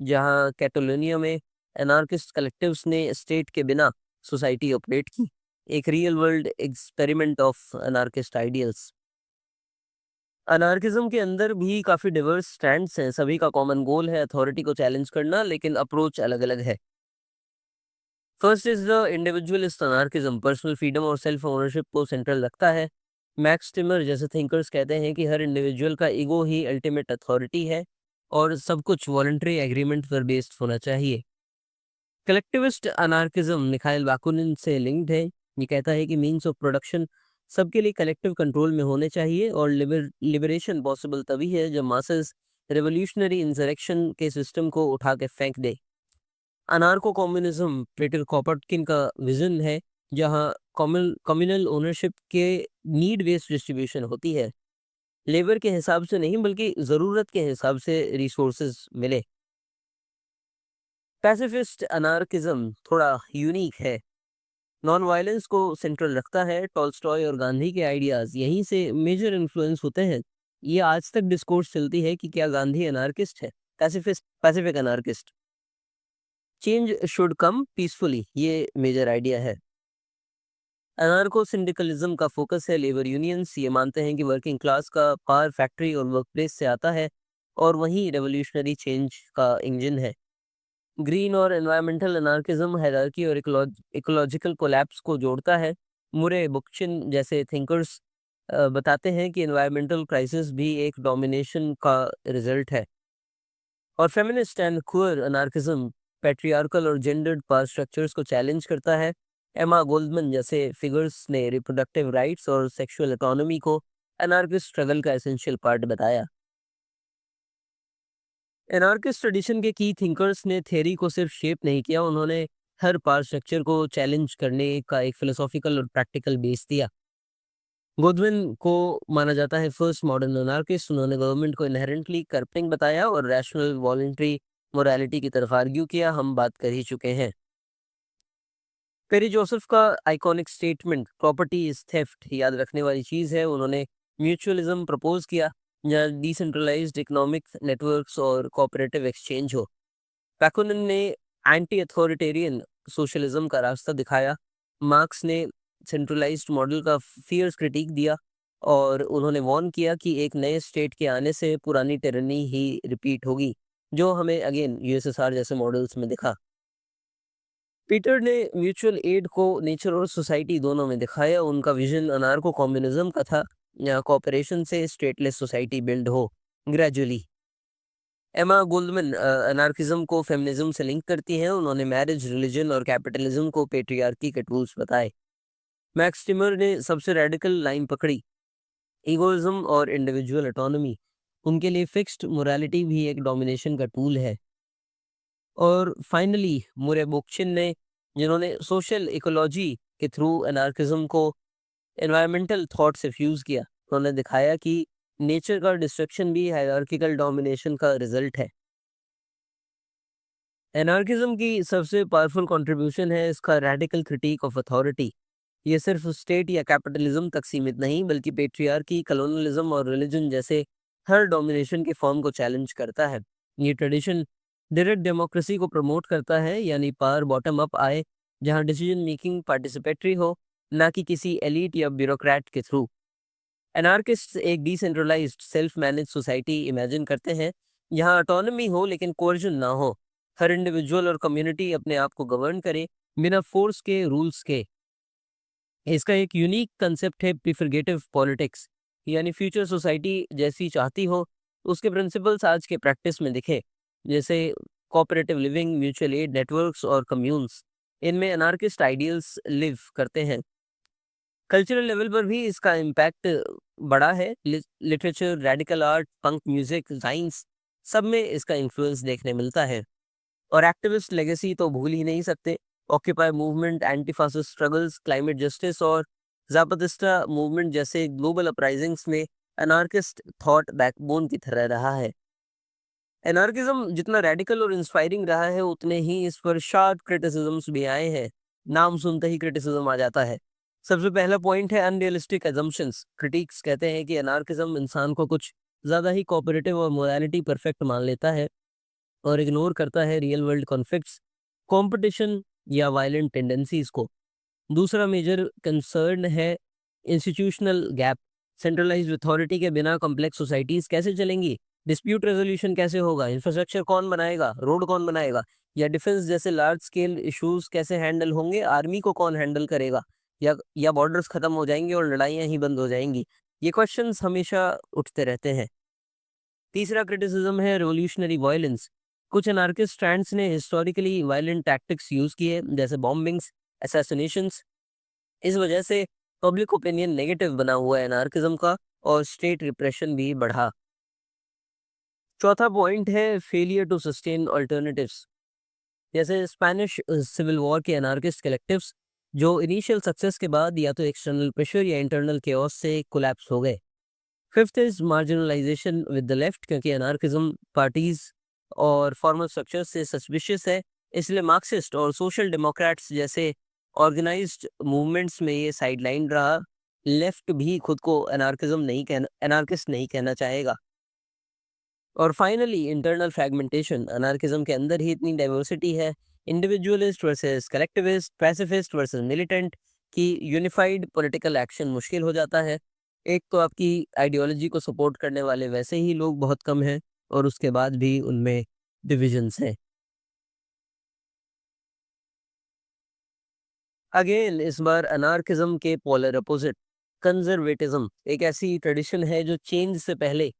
जहां कैटलोनिया में एनार्किस्ट कलेक्टिव्स ने स्टेट के बिना सोसाइटी ऑपरेट की, एक real world experiment of anarchist ideals. Anarchism के अंदर भी काफी डिवर्स स्टैंड्स हैं, सभी का कॉमन गोल है अथॉरिटी को चैलेंज करना, लेकिन अप्रोच अलग अलग है। First is the individualist anarchism, personal freedom और सेल्फ ओनरशिप को सेंट्रल रखता है। मैक्स टिमर जैसे थिंकर्स कहते हैं कि हर इंडिविजुअल का ईगो ही अल्टीमेट अथॉरिटी है और सब कुछ वॉलंटरी एग्रीमेंट पर बेस्ड होना चाहिए। कलेक्टिविस्ट अनार्किज्म मिखाइल बाकुनिन से लिंक्ड है। ये कहता है कि मीन्स ऑफ प्रोडक्शन सबके लिए कलेक्टिव कंट्रोल में होने चाहिए और लिबरेशन पॉसिबल तभी है जब मासेस रेवोल्यूशनरी इंसरेक्शन के सिस्टम को उठा के फेंक दे। अनार्को कम्युनिज्म पीटर कॉपटकिन का विजन है, जहां कम्युनल ओनरशिप के नीड बेस्ड डिस्ट्रीब्यूशन होती है, लेबर के हिसाब से नहीं बल्कि ज़रूरत के हिसाब से रिसोर्सेज मिले। पैसिफिस्ट अनार्किज्म थोड़ा यूनिक है, नॉन वायलेंस को सेंट्रल रखता है। टॉल्स्टॉय और गांधी के आइडियाज यहीं से मेजर इन्फ्लुएंस होते हैं। ये आज तक डिस्कोर्स चलती है कि क्या गांधी अनार्किस्ट है, pacifist Pacific anarchist. Change should come peacefully, ये मेजर आइडिया है। अनार्को सिंडिकलिज्म का फोकस है लेबर यूनियंस, ये मानते हैं कि वर्किंग क्लास का पावर फैक्ट्री और वर्कप्लेस से आता है और वही रेवोल्यूशनरी चेंज का इंजन है। ग्रीन और एनवायरमेंटल अनार्किज्म हायरार्की और इकोलॉजिकल कोलैप्स को जोड़ता है। मुरे बुकचिन जैसे थिंकर्स बताते हैं कि एनवायरमेंटल क्राइसिस भी एक डोमिनेशन का रिजल्ट है। और feminist and queer anarchism patriarchal और जेंडर्ड पावर स्ट्रक्चर्स को चैलेंज करता है। एमा गोल्डमैन जैसे फिगर्स ने रिप्रोडक्टिव राइट्स और सेक्सुअल इकोनॉमी को अनार्किस्ट स्ट्रगल का एसेंशियल पार्ट बताया। एनार्किस्ट ट्रेडिशन के की थिंकर्स ने थ्योरी को सिर्फ शेप नहीं किया, उन्होंने हर पावर स्ट्रक्चर को चैलेंज करने का एक फिलोसॉफिकल और प्रैक्टिकल बेस दिया। गोदविन को माना जाता है फर्स्ट मॉडर्न एनार्किस्ट। उन्होंने गवर्नमेंट को इनहेरेंटली करप्टिंग बताया और रैशनल वॉलंटरी मोरालिटी की तरफ आर्ग्यू किया, हम बात कर ही चुके हैं। पेरी जोसेफ का iconic statement property is theft याद रखने वाली चीज है। उन्होंने म्यूचुअलिज्म प्रपोज किया, जहाँ डिसेंट्रलाइज्ड इकोनॉमिक नेटवर्क्स और कोऑपरेटिव एक्सचेंज हो। बैकुनिन ने एंटी अथॉरिटेरियन सोशलिज्म का रास्ता दिखाया। मार्क्स ने सेंट्रलाइज्ड मॉडल का फियर्स क्रिटिक दिया और उन्होंने वार्न किया कि एक नए स्टेट के आने से पुरानी टिरनी ही रिपीट होगी, जो हमें अगेन यूएसएसआर जैसे मॉडल्स में दिखा। पीटर ने म्यूचुअल एड को नेचर और सोसाइटी दोनों में दिखाया। उनका विजन अनार्को कम्युनिज्म का था, यहाँ कॉपरेशन से स्टेटलेस सोसाइटी बिल्ड हो ग्रेजुअली। एमा गोल्डमैन अनार्किज्म को फेमिनिज्म से लिंक करती हैं। उन्होंने मैरिज, रिलीजन और कैपिटलिज्म को पेट्रियार्की के टूल्स बताए। मैक्स टिमर ने सबसे रेडिकल लाइन पकड़ी, ईगोइज्म और इंडिविजुअल ऑटोनॉमी। उनके लिए फिक्स्ड मोरालिटी भी एक डोमिनेशन का टूल है। और फाइनली मुरे बोक्चिन ने, जिन्होंने सोशल इकोलॉजी के थ्रू अनार्किज्म को एनवायरमेंटल थॉट से फ्यूज किया, उन्होंने दिखाया कि नेचर का डिस्ट्रक्शन भी हायरार्किकल डोमिनेशन का रिजल्ट है। एनार्किज्म की सबसे पावरफुल कंट्रीब्यूशन है इसका रैडिकल क्रिटिक ऑफ अथॉरिटी। ये सिर्फ स्टेट या कैपिटलिज्म तक सीमित नहीं बल्कि पेट्रियार्की, कलोनलिज्म और रिलीजन जैसे हर डोमिनेशन के फॉर्म को चैलेंज करता है। ये ट्रेडिशन डायरेक्ट डेमोक्रेसी को प्रमोट करता है, यानी पावर बॉटम अप आए, जहां डिसीजन मेकिंग पार्टिसिपेटरी हो, ना कि किसी एलीट या ब्यूरोक्रेट के थ्रू। एनार्किस्ट एक decentralised self manage society imagine करते हैं, यहाँ ऑटोनॉमी हो लेकिन कोर्जन ना हो। हर इंडिविजुअल और कम्युनिटी अपने आप को गवर्न करे बिना फोर्स के, रूल्स के। इसका एक यूनिक कंसेप्ट है प्रिफिगेटिव पॉलिटिक्स, यानी फ्यूचर सोसाइटी जैसी चाहती हो उसके प्रिंसिपल्स आज के प्रैक्टिस में दिखे, जैसे cooperative living, mutual aid networks और कम्यून्स। इनमें अनार्किस्ट आइडियल्स लिव करते हैं। कल्चरल लेवल पर भी इसका इम्पैक्ट बड़ा है। लिटरेचर, रेडिकल आर्ट, पंक म्यूजिक, साइंस, सब में इसका इन्फ्लुएंस देखने मिलता है। और एक्टिविस्ट लेगेसी तो भूल ही नहीं सकते। Occupy movement, anti fascist struggles, climate justice और जापातिस्टा मूवमेंट जैसे ग्लोबल अपराइजिंग्स में अनार्किस्ट थॉट बैकबोन की तरह रहा है। एनार्किज्म जितना रेडिकल और इंस्पायरिंग रहा है, उतने ही इस पर शार्प क्रिटिसिज्म्स भी आए हैं। नाम सुनते ही क्रिटिसिज्म आ जाता है। सबसे पहला पॉइंट है अनरियलिस्टिक एजम्पशंस। क्रिटिक्स कहते हैं कि एनार्किज्म इंसान को कुछ ज्यादा ही कोऑपरेटिव और मोरालिटी परफेक्ट मान लेता है और इग्नोर करता है रियल वर्ल्ड कॉन्फ्लिक्ट्स। कंपटीशन या वायलेंट टेंडेंसीज को। दूसरा मेजर कंसर्न है इंस्टीट्यूशनल गैप। सेंट्रलाइज्ड अथॉरिटी के बिना कॉम्प्लेक्स सोसाइटीज कैसे चलेंगी? डिस्प्यूट रेजोल्यूशन कैसे होगा? इंफ्रास्ट्रक्चर कौन बनाएगा? रोड कौन बनाएगा? या डिफेंस जैसे लार्ज स्केल इश्यूज कैसे हैंडल होंगे? आर्मी को कौन हैंडल करेगा? या बॉर्डर्स खत्म हो जाएंगे और लड़ाइयां ही बंद हो जाएंगी? ये क्वेश्चंस हमेशा उठते रहते हैं। तीसरा क्रिटिसिज्म है रिवॉल्यूशनरी वायलेंस। कुछ अनार्किस्ट स्टैंड्स ने हिस्टोरिकली वायलेंट टैक्टिक्स यूज किए, जैसे बॉम्बिंग्स, असैसिनेशंस। इस वजह से पब्लिक ओपिनियन नेगेटिव बना हुआ है एनार्किज्म का, और स्टेट रिप्रेशन भी बढ़ा। चौथा पॉइंट है फेलियर टू सस्टेन अल्टरनेटिव्स। जैसे स्पेनिश सिविल वॉर के एनार्किस्ट कलेक्टिव्स जो इनिशियल सक्सेस के बाद या तो एक्सटर्नल प्रेशर या इंटरनल केओस से कोलैप्स हो गए। Fifth is marginalisation with the left, क्योंकि अनार्किज्म पार्टीज और फॉर्मल स्ट्रक्चर से सस्पिशियस है, इसलिए मार्क्सिस्ट और सोशल डेमोक्रेट्स जैसे ऑर्गेनाइज्ड मूवमेंट्स में ये साइडलाइन रहा। लेफ्ट भी खुद को एनार्किस्ट नहीं कहना चाहेगा। और फाइनली इंटरनल फ्रैगमेंटेशन। अनार्किज्म के अंदर ही इतनी डाइवर्सिटी है, individualist versus collectivist, pacifist versus militant, कि यूनिफाइड पॉलिटिकल एक्शन मुश्किल हो जाता है। एक तो आपकी आइडियोलॉजी को सपोर्ट करने वाले वैसे ही लोग बहुत कम हैं, और उसके बाद भी उनमें डिविजन्स हैं। अगेन इस बार अनार्किज्म के पोलर अपोजिट कंजर्वेटिज्म, एक ऐसी ट्रेडिशन है जो चेंज से पहले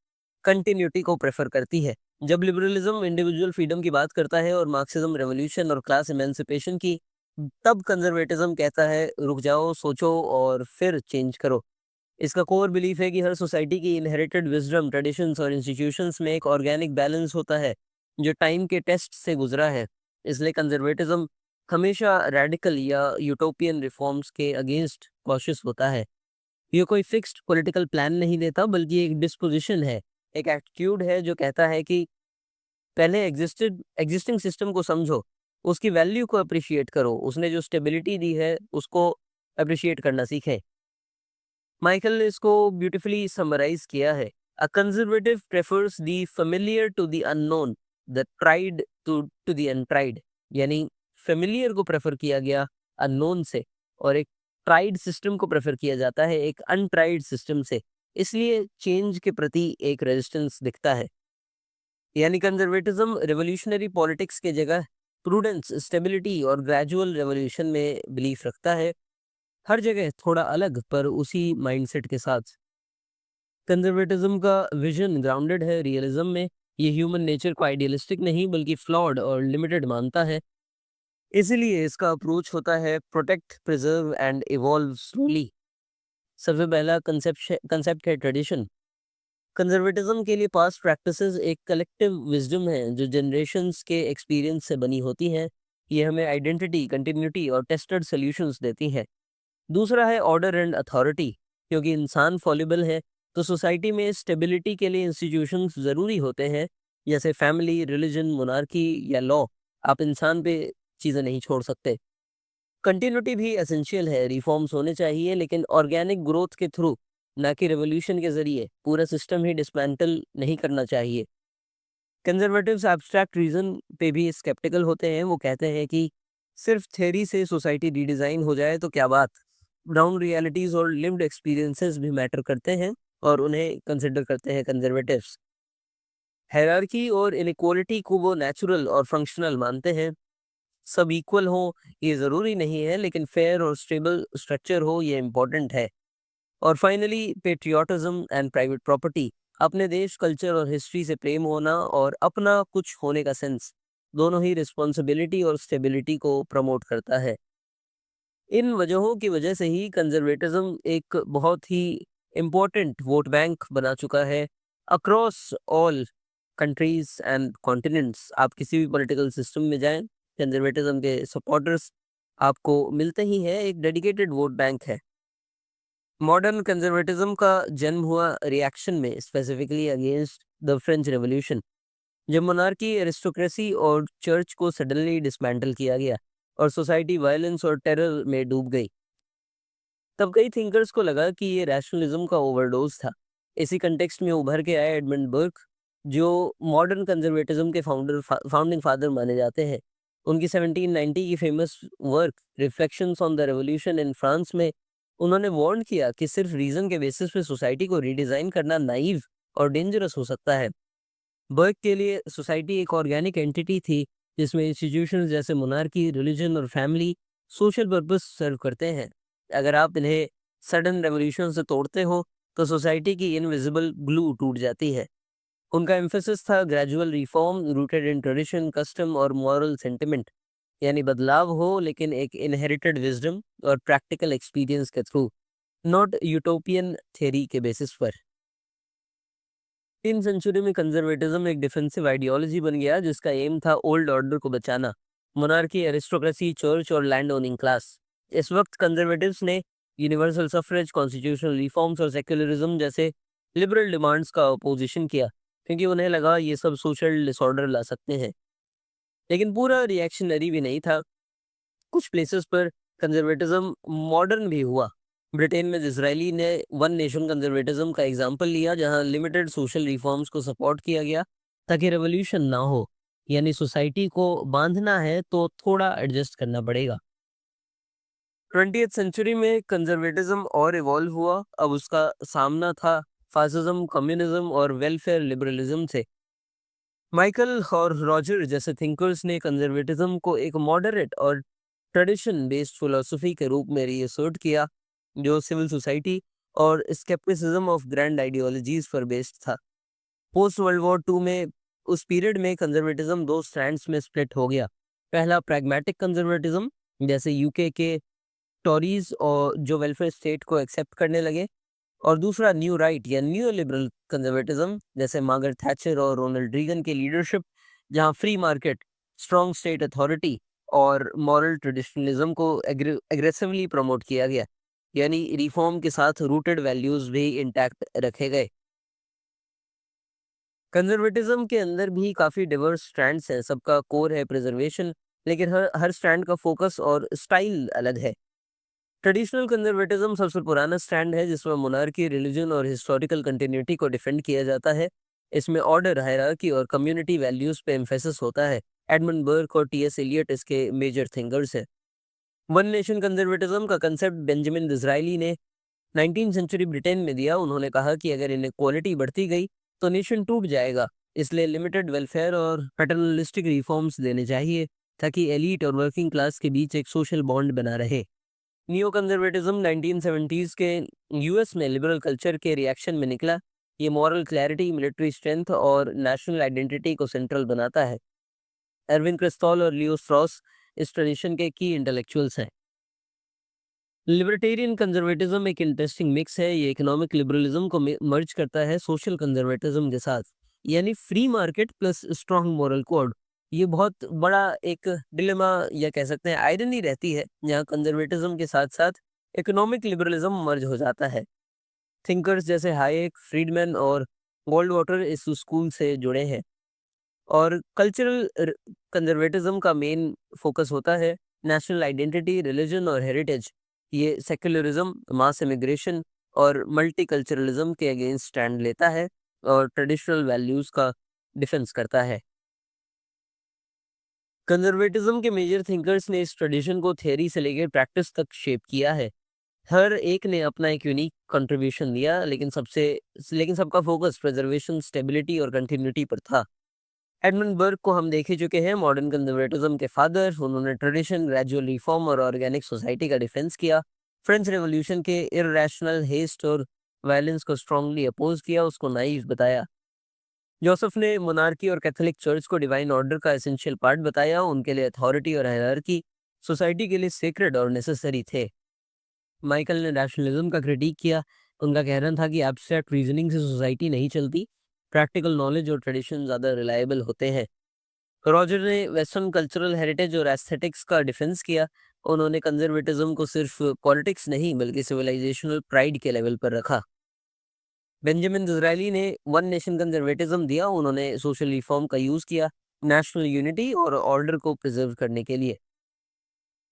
कंटिन्यूटी को प्रेफर करती है। जब लिबरलिज्म इंडिविजुअल फ्रीडम की बात करता है और मार्क्सिज्म रेवोल्यूशन और क्लास इमेंसिपेशन की, तब कंजर्वेटिज्म कहता है रुक जाओ, सोचो और फिर चेंज करो। इसका कोर बिलीफ है कि हर सोसाइटी की इनहेरिटेड विजडम, ट्रेडिशंस और इंस्टीट्यूशंस में एक ऑर्गेनिक बैलेंस होता है जो टाइम के टेस्ट से गुजरा है। इसलिए कंजर्वेटिज्म हमेशा रेडिकल या यूटोपियन रिफॉर्म्स के अगेंस्ट कॉशियस होता है। ये कोई फिक्स्ड पॉलिटिकल प्लान नहीं देता, बल्कि एक डिस्पोजिशन है, एक एटीट्यूड है जो कहता है कि पहले एग्जिस्टिंग सिस्टम को समझो, उसकी वैल्यू को अप्रिशिएट करो, उसने जो स्टेबिलिटी दी है उसको अप्रिशिएट करना सीखें। माइकल ने इसको ब्यूटीफुली समराइज किया है। A conservative prefers the familiar to the unknown, the tried to the untried. यानी फेमिलियर को प्रेफर किया गया अननोन से, और एक ट्राइड सिस्टम को प्रेफर किया जाता है एक अनट्राइड सिस्टम से। इसलिए चेंज के प्रति एक रेजिस्टेंस दिखता है। यानी कंजर्वेटिज्म रिवॉल्यूशनरी पॉलिटिक्स के जगह प्रूडेंस, स्टेबिलिटी और ग्रेजुअल रेवोल्यूशन में बिलीफ रखता है। हर जगह थोड़ा अलग, पर उसी माइंडसेट के साथ। कंजर्वेटिज्म का विजन ग्राउंडेड है रियलिज्म में। ये ह्यूमन नेचर को आइडियलिस्टिक नहीं बल्कि फ्लॉड और लिमिटेड मानता है। इसीलिए इसका अप्रोच होता है protect, preserve and evolve slowly. सबसे पहला कंसेप्ट है ट्रेडिशन। कंजर्वेटिज्म के लिए पास्ट प्रैक्टिसेस एक कलेक्टिव विजडम है जो जनरेशन्स के एक्सपीरियंस से बनी होती है। ये हमें आइडेंटिटी, कंटिन्यूटी और टेस्टेड सॉल्यूशंस देती है। दूसरा है ऑर्डर एंड अथॉरिटी। क्योंकि इंसान फॉलिबल है, तो सोसाइटी में स्टेबिलिटी के लिए इंस्टीट्यूशंस ज़रूरी होते हैं, जैसे फैमिली, रिलीजन, मोनार्की या लॉ। आप इंसान पे चीज़ें नहीं छोड़ सकते। कंटिन्यूटी भी एसेंशियल है, रिफॉर्म्स होने चाहिए, लेकिन ऑर्गेनिक ग्रोथ के थ्रू, ना कि रेवोल्यूशन के जरिए पूरा सिस्टम ही डिसमेंटल नहीं करना चाहिए। कंजर्वेटिव्स एब्स्ट्रैक्ट रीजन पे भी स्केप्टिकल होते हैं। वो कहते हैं कि सिर्फ थ्योरी से सोसाइटी रीडिज़ाइन हो जाए तो क्या बात। ग्राउंड रियलिटीज़ और लिव्ड एक्सपीरियंसेस भी मैटर करते हैं, और उन्हें कंसिडर करते हैं कंजर्वेटिव्स। हायरार्की और इनइक्वालिटी को वो नेचुरल और फंक्शनल मानते हैं। सब इक्वल हो ये ज़रूरी नहीं है, लेकिन फेयर और स्टेबल स्ट्रक्चर हो ये इम्पोर्टेंट है। और finally patriotism and private property. अपने देश, कल्चर और हिस्ट्री से प्रेम होना और अपना कुछ होने का सेंस, दोनों ही रिस्पॉन्सिबिलिटी और स्टेबिलिटी को प्रमोट करता है। इन वजहों की वजह से ही कंजर्वेटिज्म एक बहुत ही इम्पोर्टेंट वोट बैंक बना चुका है across all countries and continents. आप किसी भी पॉलिटिकल सिस्टम में जाएं, कंजर्वेटिज्म के सपोर्टर्स आपको मिलते ही हैं। एक डेडिकेटेड वोट बैंक है। मॉडर्न कंजर्वेटिज्म का जन्म हुआ रिएक्शन में, specifically against the French revolution, जब मोनार्की, एरिस्टोक्रेसी और चर्च को सडनली डिसमेंटल किया गया और सोसाइटी वायलेंस और टेरर में डूब गई। तब कई थिंकर्स को लगा कि ये रैशनलिज्म का ओवरडोज था। इसी कंटेक्स्ट में उभर के आए एडमंड बर्क, जो मॉडर्न कंजर्वेटिज्म के फाउंडिंग फादर माने जाते हैं। उनकी 1790 की famous work reflections on the revolution in France में उन्होंने वार्न किया कि सिर्फ रीजन के बेसिस पे सोसाइटी को रीडिजाइन करना नाइव और डेंजरस हो सकता है। बर्क के लिए सोसाइटी एक ऑर्गेनिक एंटिटी थी जिसमें इंस्टीट्यूशंस जैसे मोनार्की, रिलीजन और फैमिली सोशल पर्पस सर्व करते हैं। अगर आप इन्हें सडन रेवोल्यूशन से तोड़ते हो तो सोसाइटी की इनविजिबल ग्लू टूट जाती है। उनका एम्फेसिस था gradual reform rooted in tradition, custom और मॉरल सेंटिमेंट, यानी बदलाव हो लेकिन एक इनहेरिटेड विजडम और प्रैक्टिकल एक्सपीरियंस के थ्रू, नॉट यूटोपियन थ्योरी के बेसिस पर। इन सेंचुरी में कंजर्वेटिज्म एक डिफेंसिव आइडियोलॉजी बन गया जिसका एम था ओल्ड ऑर्डर को बचाना, मोनार्की, एरिस्टोक्रेसी, चर्च और लैंड ओनिंग क्लास। इस वक्त कंजर्वेटिव्स ने यूनिवर्सल सफरेज, कॉन्स्टिट्यूशनल रिफॉर्म्स और सेक्युलरिज्म जैसे लिबरल डिमांड्स का अपोजिशन किया क्योंकि उन्हें लगा ये सब सोशल डिसऑर्डर ला सकते हैं। लेकिन पूरा रिएक्शनरी भी नहीं था। कुछ प्लेसेस पर कंजर्वेटिज्म मॉडर्न भी हुआ। ब्रिटेन में डिज़रायली ने वन नेशन कंजर्वेटिज्म का एग्जाम्पल लिया जहां लिमिटेड सोशल रिफॉर्म्स को सपोर्ट किया गया ताकि रेवोल्यूशन ना हो, यानी सोसाइटी को बांधना है तो थोड़ा एडजस्ट करना पड़ेगा। 20th सेंचुरी में कंजर्वेटिज्म और इवॉल्व हुआ। अब उसका सामना था फासिज्म, कम्युनिज्म और वेलफेयर लिबरलिज्म से। माइकल और रॉजर जैसे थिंकर्स ने कंजर्वेटिज्म को एक मॉडरेट और ट्रेडिशन बेस्ड फिलोसफी के रूप में रीअसर्ट किया जो सिविल सोसाइटी और स्केप्टिसिज्म ऑफ ग्रैंड आइडियोलॉजीज पर बेस्ड था। पोस्ट वर्ल्ड वॉर टू में उस पीरियड में कंजर्वेटिज्म दो स्ट्रैंड्स में स्प्लिट हो गया। पहला प्रैग्मेटिक कंजर्वेटिज्म जैसे यूके के टॉरीज और जो वेलफेयर स्टेट को एक्सेप्ट करने लगे, और दूसरा न्यू राइट या न्यू लिबरल कंजर्वेटिज्म जैसे मार्गरेट थैचर और रोनाल्ड रीगन की लीडरशिप, जहां free market, strong state authority और मॉरल ट्रेडिशनलिज्म को एग्रेसिवली प्रमोट किया गया, यानी रिफॉर्म के साथ रूटेड वैल्यूज भी इंटैक्ट रखे गए। कंजर्वेटिज्म के अंदर भी काफ़ी डिवर्स स्ट्रैंड्स हैं, सबका कोर है प्रिजर्वेशन, लेकिन हर हर स्टैंड का फोकस और स्टाइल अलग है। ट्रेडिशनल कंजर्वेटिज्म सबसे पुराना स्टैंड है जिसमें मोनार्की, रिलीजन और हिस्टोरिकल कंटिन्यूटी को डिफेंड किया जाता है। इसमें ऑर्डर, हायरार्की और कम्युनिटी वैल्यूज पे एम्फेसिस होता है। एडमंड बर्क और टीएस एलियट इसके मेजर थिंकर्स हैं। वन नेशन कंजर्वेटिज्म का कंसेप्ट बेंजामिन डिज़रायली ने 19वीं सेंचुरी ब्रिटेन में दिया। उन्होंने कहा कि अगर इनक्वालिटी बढ़ती गई तो नेशन टूट जाएगा, इसलिए लिमिटेड वेलफेयर और पैटर्नलिस्टिक रिफॉर्म्स देने चाहिए ताकि एलीट और वर्किंग क्लास के बीच एक सोशल बॉन्ड बना रहे। नियो कंजर्वेटिज्म 1970s के यूएस में लिबरल कल्चर के रिएक्शन में निकला। ये मॉरल क्लैरिटी, मिलिट्री स्ट्रेंथ और नेशनल आइडेंटिटी को सेंट्रल बनाता है। एरविन क्रिस्टॉल और लियो स्ट्रॉस इस ट्रेडिशन के की इंटेलेक्चुअल्स हैं। लिबर्टेरियन कंजर्वेटिज्म एक इंटरेस्टिंग मिक्स है। ये इकोनॉमिक लिबरलिज्म को मर्ज करता है सोशल कंजर्वेटिज्म के साथ, यानी free market plus strong moral code. ये बहुत बड़ा एक डिलेमा या कह सकते हैं आयरनी रहती है जहाँ कंजर्वेटिज्म के साथ साथ इकोनॉमिक लिबरलिज्म मर्ज हो जाता है। थिंकर्स जैसे हायेक, फ्रीडमैन और गोल्ड वाटर इस स्कूल से जुड़े हैं। और कल्चरल कंजर्वेटिज्म का मेन फोकस होता है नेशनल आइडेंटिटी, रिलीजन और हेरिटेज। ये सेक्युलरिज्म, मास इमिग्रेशन और मल्टीकल्चरलिज्म के अगेंस्ट स्टैंड लेता है और ट्रेडिशनल वैल्यूज का डिफेंस करता है। कंजर्वेटिज्म के मेजर थिंकर्स ने इस ट्रेडिशन को थ्योरी से लेकर प्रैक्टिस तक शेप किया है। हर एक ने अपना एक यूनिक कंट्रीब्यूशन दिया, लेकिन सबका फोकस प्रिजर्वेशन, स्टेबिलिटी और कंटिन्यूटी पर था। एडमंड बर्ग को हम देख ही चुके हैं, मॉडर्न कंजर्वेटिज्म के फादर। उन्होंने ट्रेडिशन, ग्रेजुअल रिफॉर्म और ऑर्गेनिक सोसाइटी का डिफेंस किया। फ्रेंच रेवोल्यूशन के इररेशनल हेस्ट और वायलेंस को स्ट्रांगली अपोज किया, उसको नाइव बताया। जोसेफ ने मोनार्की और कैथोलिक चर्च को डिवाइन ऑर्डर का एसेंशियल पार्ट बताया। उनके लिए अथॉरिटी और हायरार्की सोसाइटी के लिए सेक्रेड और नेसेसरी थे। माइकल ने रैशनलिज्म का क्रिटिक किया। उनका कहना था कि एब्स्ट्रैक्ट रीजनिंग से सोसाइटी नहीं चलती, प्रैक्टिकल नॉलेज और ट्रेडिशन ज़्यादा रिलायबल होते हैं। रॉजर ने वेस्टर्न कल्चरल हेरिटेज और एस्थेटिक्स का डिफेंस किया। उन्होंने कंजर्वेटिज्म को सिर्फ पॉलिटिक्स नहीं बल्कि सिविलाइजेशनल प्राइड के लेवल पर रखा। बेंजामिन डिज़रायली ने वन नेशन कंजर्वेटिज्म दिया। उन्होंने सोशल रिफॉर्म का यूज़ किया नेशनल यूनिटी और ऑर्डर को प्रिजर्व करने के लिए।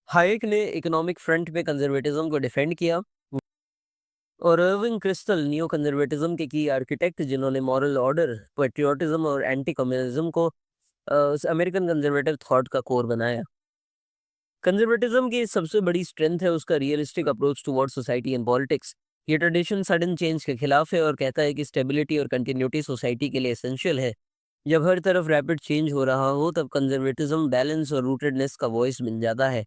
हाइक ने इकोनॉमिक फ्रंट पे कंजर्वेटिज्म को डिफेंड किया। और अर्विंग क्रिस्टल नियो कंजर्वेटिज्म के की आर्किटेक्ट जिन्होंने मॉरल ऑर्डर, पेट्रियोटिज्म और एंटी कम्युनिज्म को अमेरिकन कंजर्वेटिव थॉट का कोर बनाया। कंजर्वेटिज्म की सबसे बड़ी स्ट्रेंथ है उसका realistic approach towards society and politics. ये ट्रेडिशन सडन चेंज के खिलाफ है और कहता है कि स्टेबिलिटी और कंटिन्यूटी सोसाइटी के लिए एसेंशियल है। जब हर तरफ रैपिड चेंज हो रहा हो तब कंजर्वेटिज्म बैलेंस और रूटेडनेस का वॉइस मिल जाता है।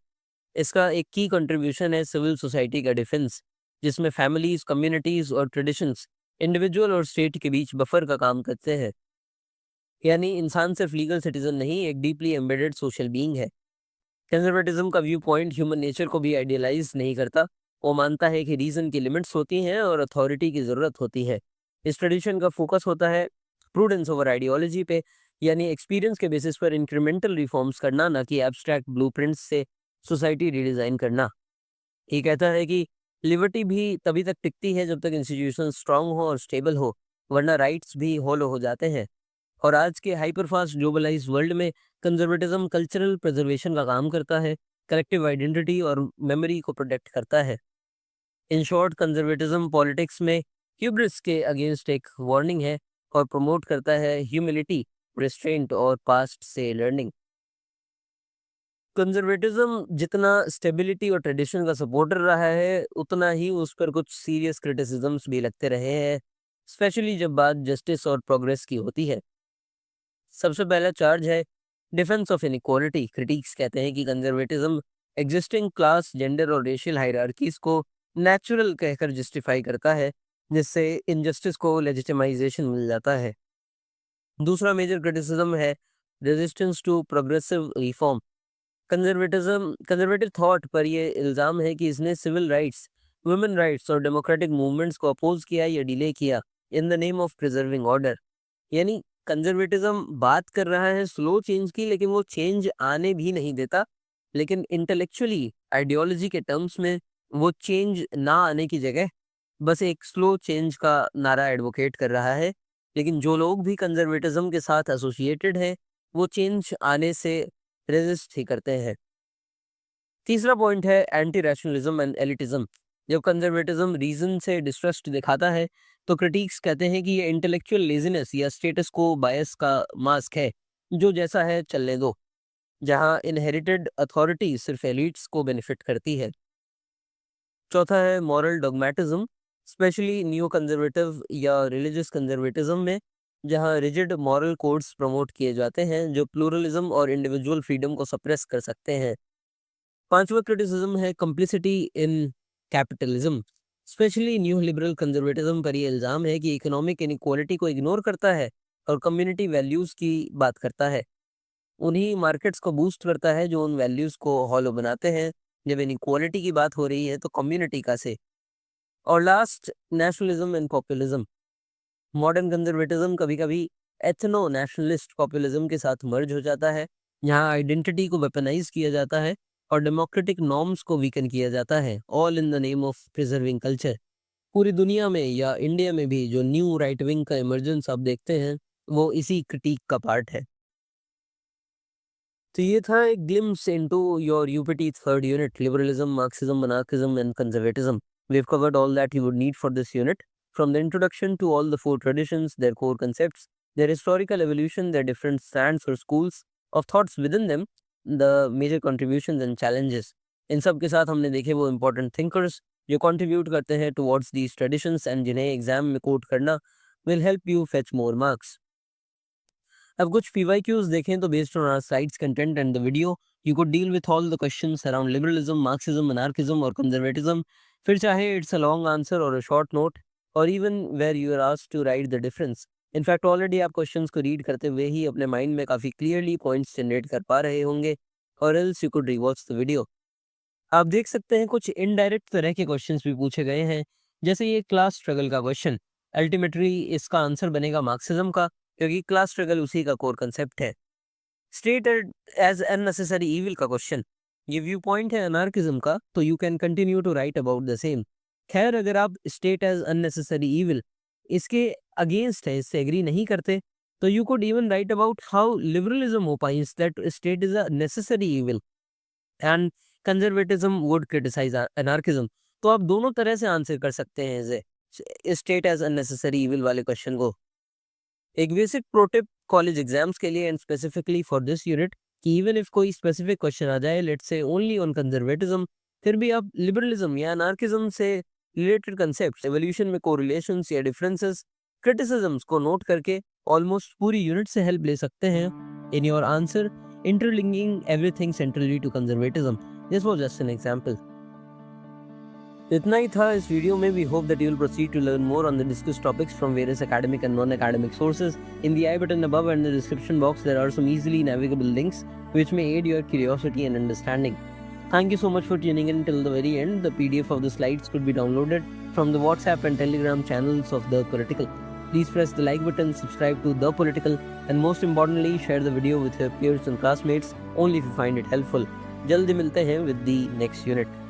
इसका एक की कंट्रीब्यूशन है सिविल सोसाइटी का डिफेंस, जिसमें फैमिलीज, कम्युनिटीज और ट्रेडिशंस इंडिविजुअल और स्टेट के बीच बफर का काम करते हैं। यानी इंसान सिर्फ लीगल सिटीजन नहीं, एक डीपली एम्बेडेड सोशल बीइंग है। कंजर्वेटिज्म का व्यू पॉइंट ह्यूमन नेचर को भी आइडियलाइज नहीं करता। वो मानता है कि रीजन की लिमिट्स होती हैं और अथॉरिटी की ज़रूरत होती है। इस ट्रेडिशन का फोकस होता है प्रूडेंस ओवर आइडियोलॉजी पे, यानी एक्सपीरियंस के बेसिस पर इंक्रीमेंटल रिफॉर्म्स करना, ना कि एब्स्ट्रैक्ट ब्लूप्रिंट्स से सोसाइटी रिडिज़ाइन करना। ये कहता है कि लिबर्टी भी तभी तक टिकती है जब तक इंस्टीट्यूशन स्ट्रांग हो और स्टेबल हो, वरना राइट्स भी हॉलो हो जाते हैं। और आज के हाइपर फास्ट ग्लोबलाइज्ड वर्ल्ड में कंजर्वेटिज्म कल्चरल प्रिजर्वेशन का काम करता है, कलेक्टिव आइडेंटिटी और मेमोरी को प्रोटेक्ट करता है। इन शॉर्ट, कंजर्वेटिज्म पॉलिटिक्स में ह्यूब्रिस के अगेंस्ट एक वार्निंग है और प्रमोट करता है ह्यूमिलिटी, रिस्ट्रेंट और पास्ट से लर्निंग। कंजर्वेटिज्म जितना स्टेबिलिटी और ट्रेडिशन का सपोर्टर रहा है, उतना ही उस पर कुछ सीरियस क्रिटिसिज्म्स भी लगते रहे हैं, स्पेशली जब बात जस्टिस और प्रोग्रेस की होती है। सबसे पहला चार्ज है डिफेंस ऑफ इनइक्वालिटी। क्रिटिक्स कहते हैं कि कंजर्वेटिज्म एग्जिस्टिंग क्लास, जेंडर और रेशियल हायरार्कीज को नेचुरल कहकर जस्टिफाई करता है, जिससे इनजस्टिस को लेजिटिमाइजेशन मिल जाता है। दूसरा मेजर क्रिटिसिज्म है resistance to progressive reform. Conservative thought पर यह इल्ज़ाम है कि इसने सिविल राइट्स, वुमेन राइट्स और डेमोक्रेटिक मूवमेंट्स को अपोज किया या डिले किया in the name of preserving order. यानी कंजर्वेटिज्म बात कर रहा है स्लो चेंज की, लेकिन वो चेंज आने भी नहीं देता। लेकिन इंटेलेक्चुअली, आइडियोलॉजी के टर्म्स में, वो चेंज ना आने की जगह बस एक स्लो चेंज का नारा एडवोकेट कर रहा है। लेकिन जो लोग भी कंजर्वेटिज्म के साथ एसोसिएटेड हैं, वो चेंज आने से रेजिस्ट ही करते हैं। तीसरा पॉइंट है एंटी रैशनलिज्म एंड एलिटिज्म। जब कंजर्वेटिज्म रीजन से डिस्ट्रस्ट दिखाता है, तो क्रिटिक्स कहते हैं कि ये इंटेलेक्चुअल लेजीनेस या स्टेटस को बायस का मास्क है, जो जैसा है चलने दो, जहां इनहेरिटेड अथॉरिटी सिर्फ एलिट्स को बेनिफिट करती है। चौथा है मॉरल डॉगमेटिज्म, स्पेशली न्यू कंजर्वेटिव या रिलीजियस कंजर्वेटिज्म में, जहां रिजिड मॉरल कोड्स प्रमोट किए जाते हैं जो प्लूरलिज्म और इंडिविजुअल फ्रीडम को सप्रेस कर सकते हैं। पांचवा क्रिटिसिज्म है complicity in capitalism. Specially new liberal conservatism पर यह इल्ज़ाम है कि इकोनॉमिक इनक्वालिटी को इग्नोर करता है और कम्युनिटी वैल्यूज़ की बात करता है। उन्हीं मार्केट्स को बूस्ट करता है जो उन वैल्यूज़ को हॉलो बनाते हैं। जब इनक्वालिटी की बात हो रही है तो कम्युनिटी का से। और last, nationalism and populism. Modern conservatism कभी-कभी एथनो नेशनलिस्ट पॉपुलिज्म के साथ मर्ज हो जाता है, जहां आइडेंटिटी को वेपनाइज किया जाता है और डेमोक्रेटिक नॉर्म्स को वीकन किया जाता है, all in the name of preserving culture. पूरी दुनिया में या इंडिया में भी जो न्यू राइट विंग का इमर्जेंस आप देखते हैं, वो इसी क्रिटिक का पार्ट है। तो ये था एक glimpse into your UPT third unit, liberalism, Marxism, anarchism and conservatism. We've covered all that you would need for this unit, from the introduction to all the four traditions, their core concepts, their historical evolution, their different stands or schools of thoughts within them, the major contributions and challenges. इन सब के साथ हमने देखे वो important thinkers जो contribute करते हैं towards these traditions and जिन्हें एग्जाम में कोट करना will help you fetch more marks. अब कुछ पीवाईक्यूज देखें तो based on our sites content and the video, you could deal with all the questions around liberalism, marxism, anarchism और conservatism. फिर चाहे इट्स अ लॉन्ग आंसर और a short note, और even where you are asked to write the difference. In fact already आप questions को read करते हुए ही अपने माइंड में काफी क्लियरली पॉइंट्स जनरेट कर पा रहे होंगे, और else you could rewatch the video. आप देख सकते हैं कुछ इनडायरेक्ट तरह के क्वेश्चंस भी पूछे गए हैं, जैसे ये क्लास स्ट्रगल का क्वेश्चन। अल्टीमेटली इसका आंसर बनेगा मार्क्सिज्म का, क्योंकि क्लास स्ट्रगल उसी का कोर कंसेप्ट है। स्टेटेड एज अननेसेसरी इविल का क्वेश्चन, ये व्यू पॉइंट है अनार्किज्म का, तो you can continue to write about the same. खैर, अगर आप स्टेट एज अननेसेसरी इविल इसके अगेंस्ट है, इससे एग्री नहीं करते, तो you could even write about how liberalism opines that state is a necessary evil and conservatism would criticise anarchism. तो आप दोनों तरह से आंसर कर सकते हैं इसे, स्टेट एज अननेसेसरी इविल वाले क्वेश्चन को। एक basic pro tip college exams के लिए and specifically for this unit कि इवन इफ कोई स्पेसिफिक क्वेश्चन आ जाए, let's say only on conservatism, फिर भी आप लिबरलिज्म या अनार्किज्म से रिलेटेड कंसेप्ट, एवोल्यूशन में कोरिलेशंस या डिफरेंसेस, क्रिटिसिज्म्स को नोट करके ऑलमोस्ट पूरी यूनिट से हेल्प ले सकते हैं in your answer, interlinking everything centrally to conservatism. This was just an example. तो इतना ही था इस वीडियो में। We hope that you will proceed to learn more on the discuss topics from various academic and non-academic sources. In the I button above and the description box, there are some easily navigable links which may aid your curiosity and understanding. Thank you so much for tuning in till the very end. The PDF of the slides could be downloaded from the WhatsApp and Telegram channels of The Political. Please press the like button, subscribe to The Political, and most importantly, share the video with your peers and classmates only if you find it helpful. जल्दी मिलते हैं with the next unit.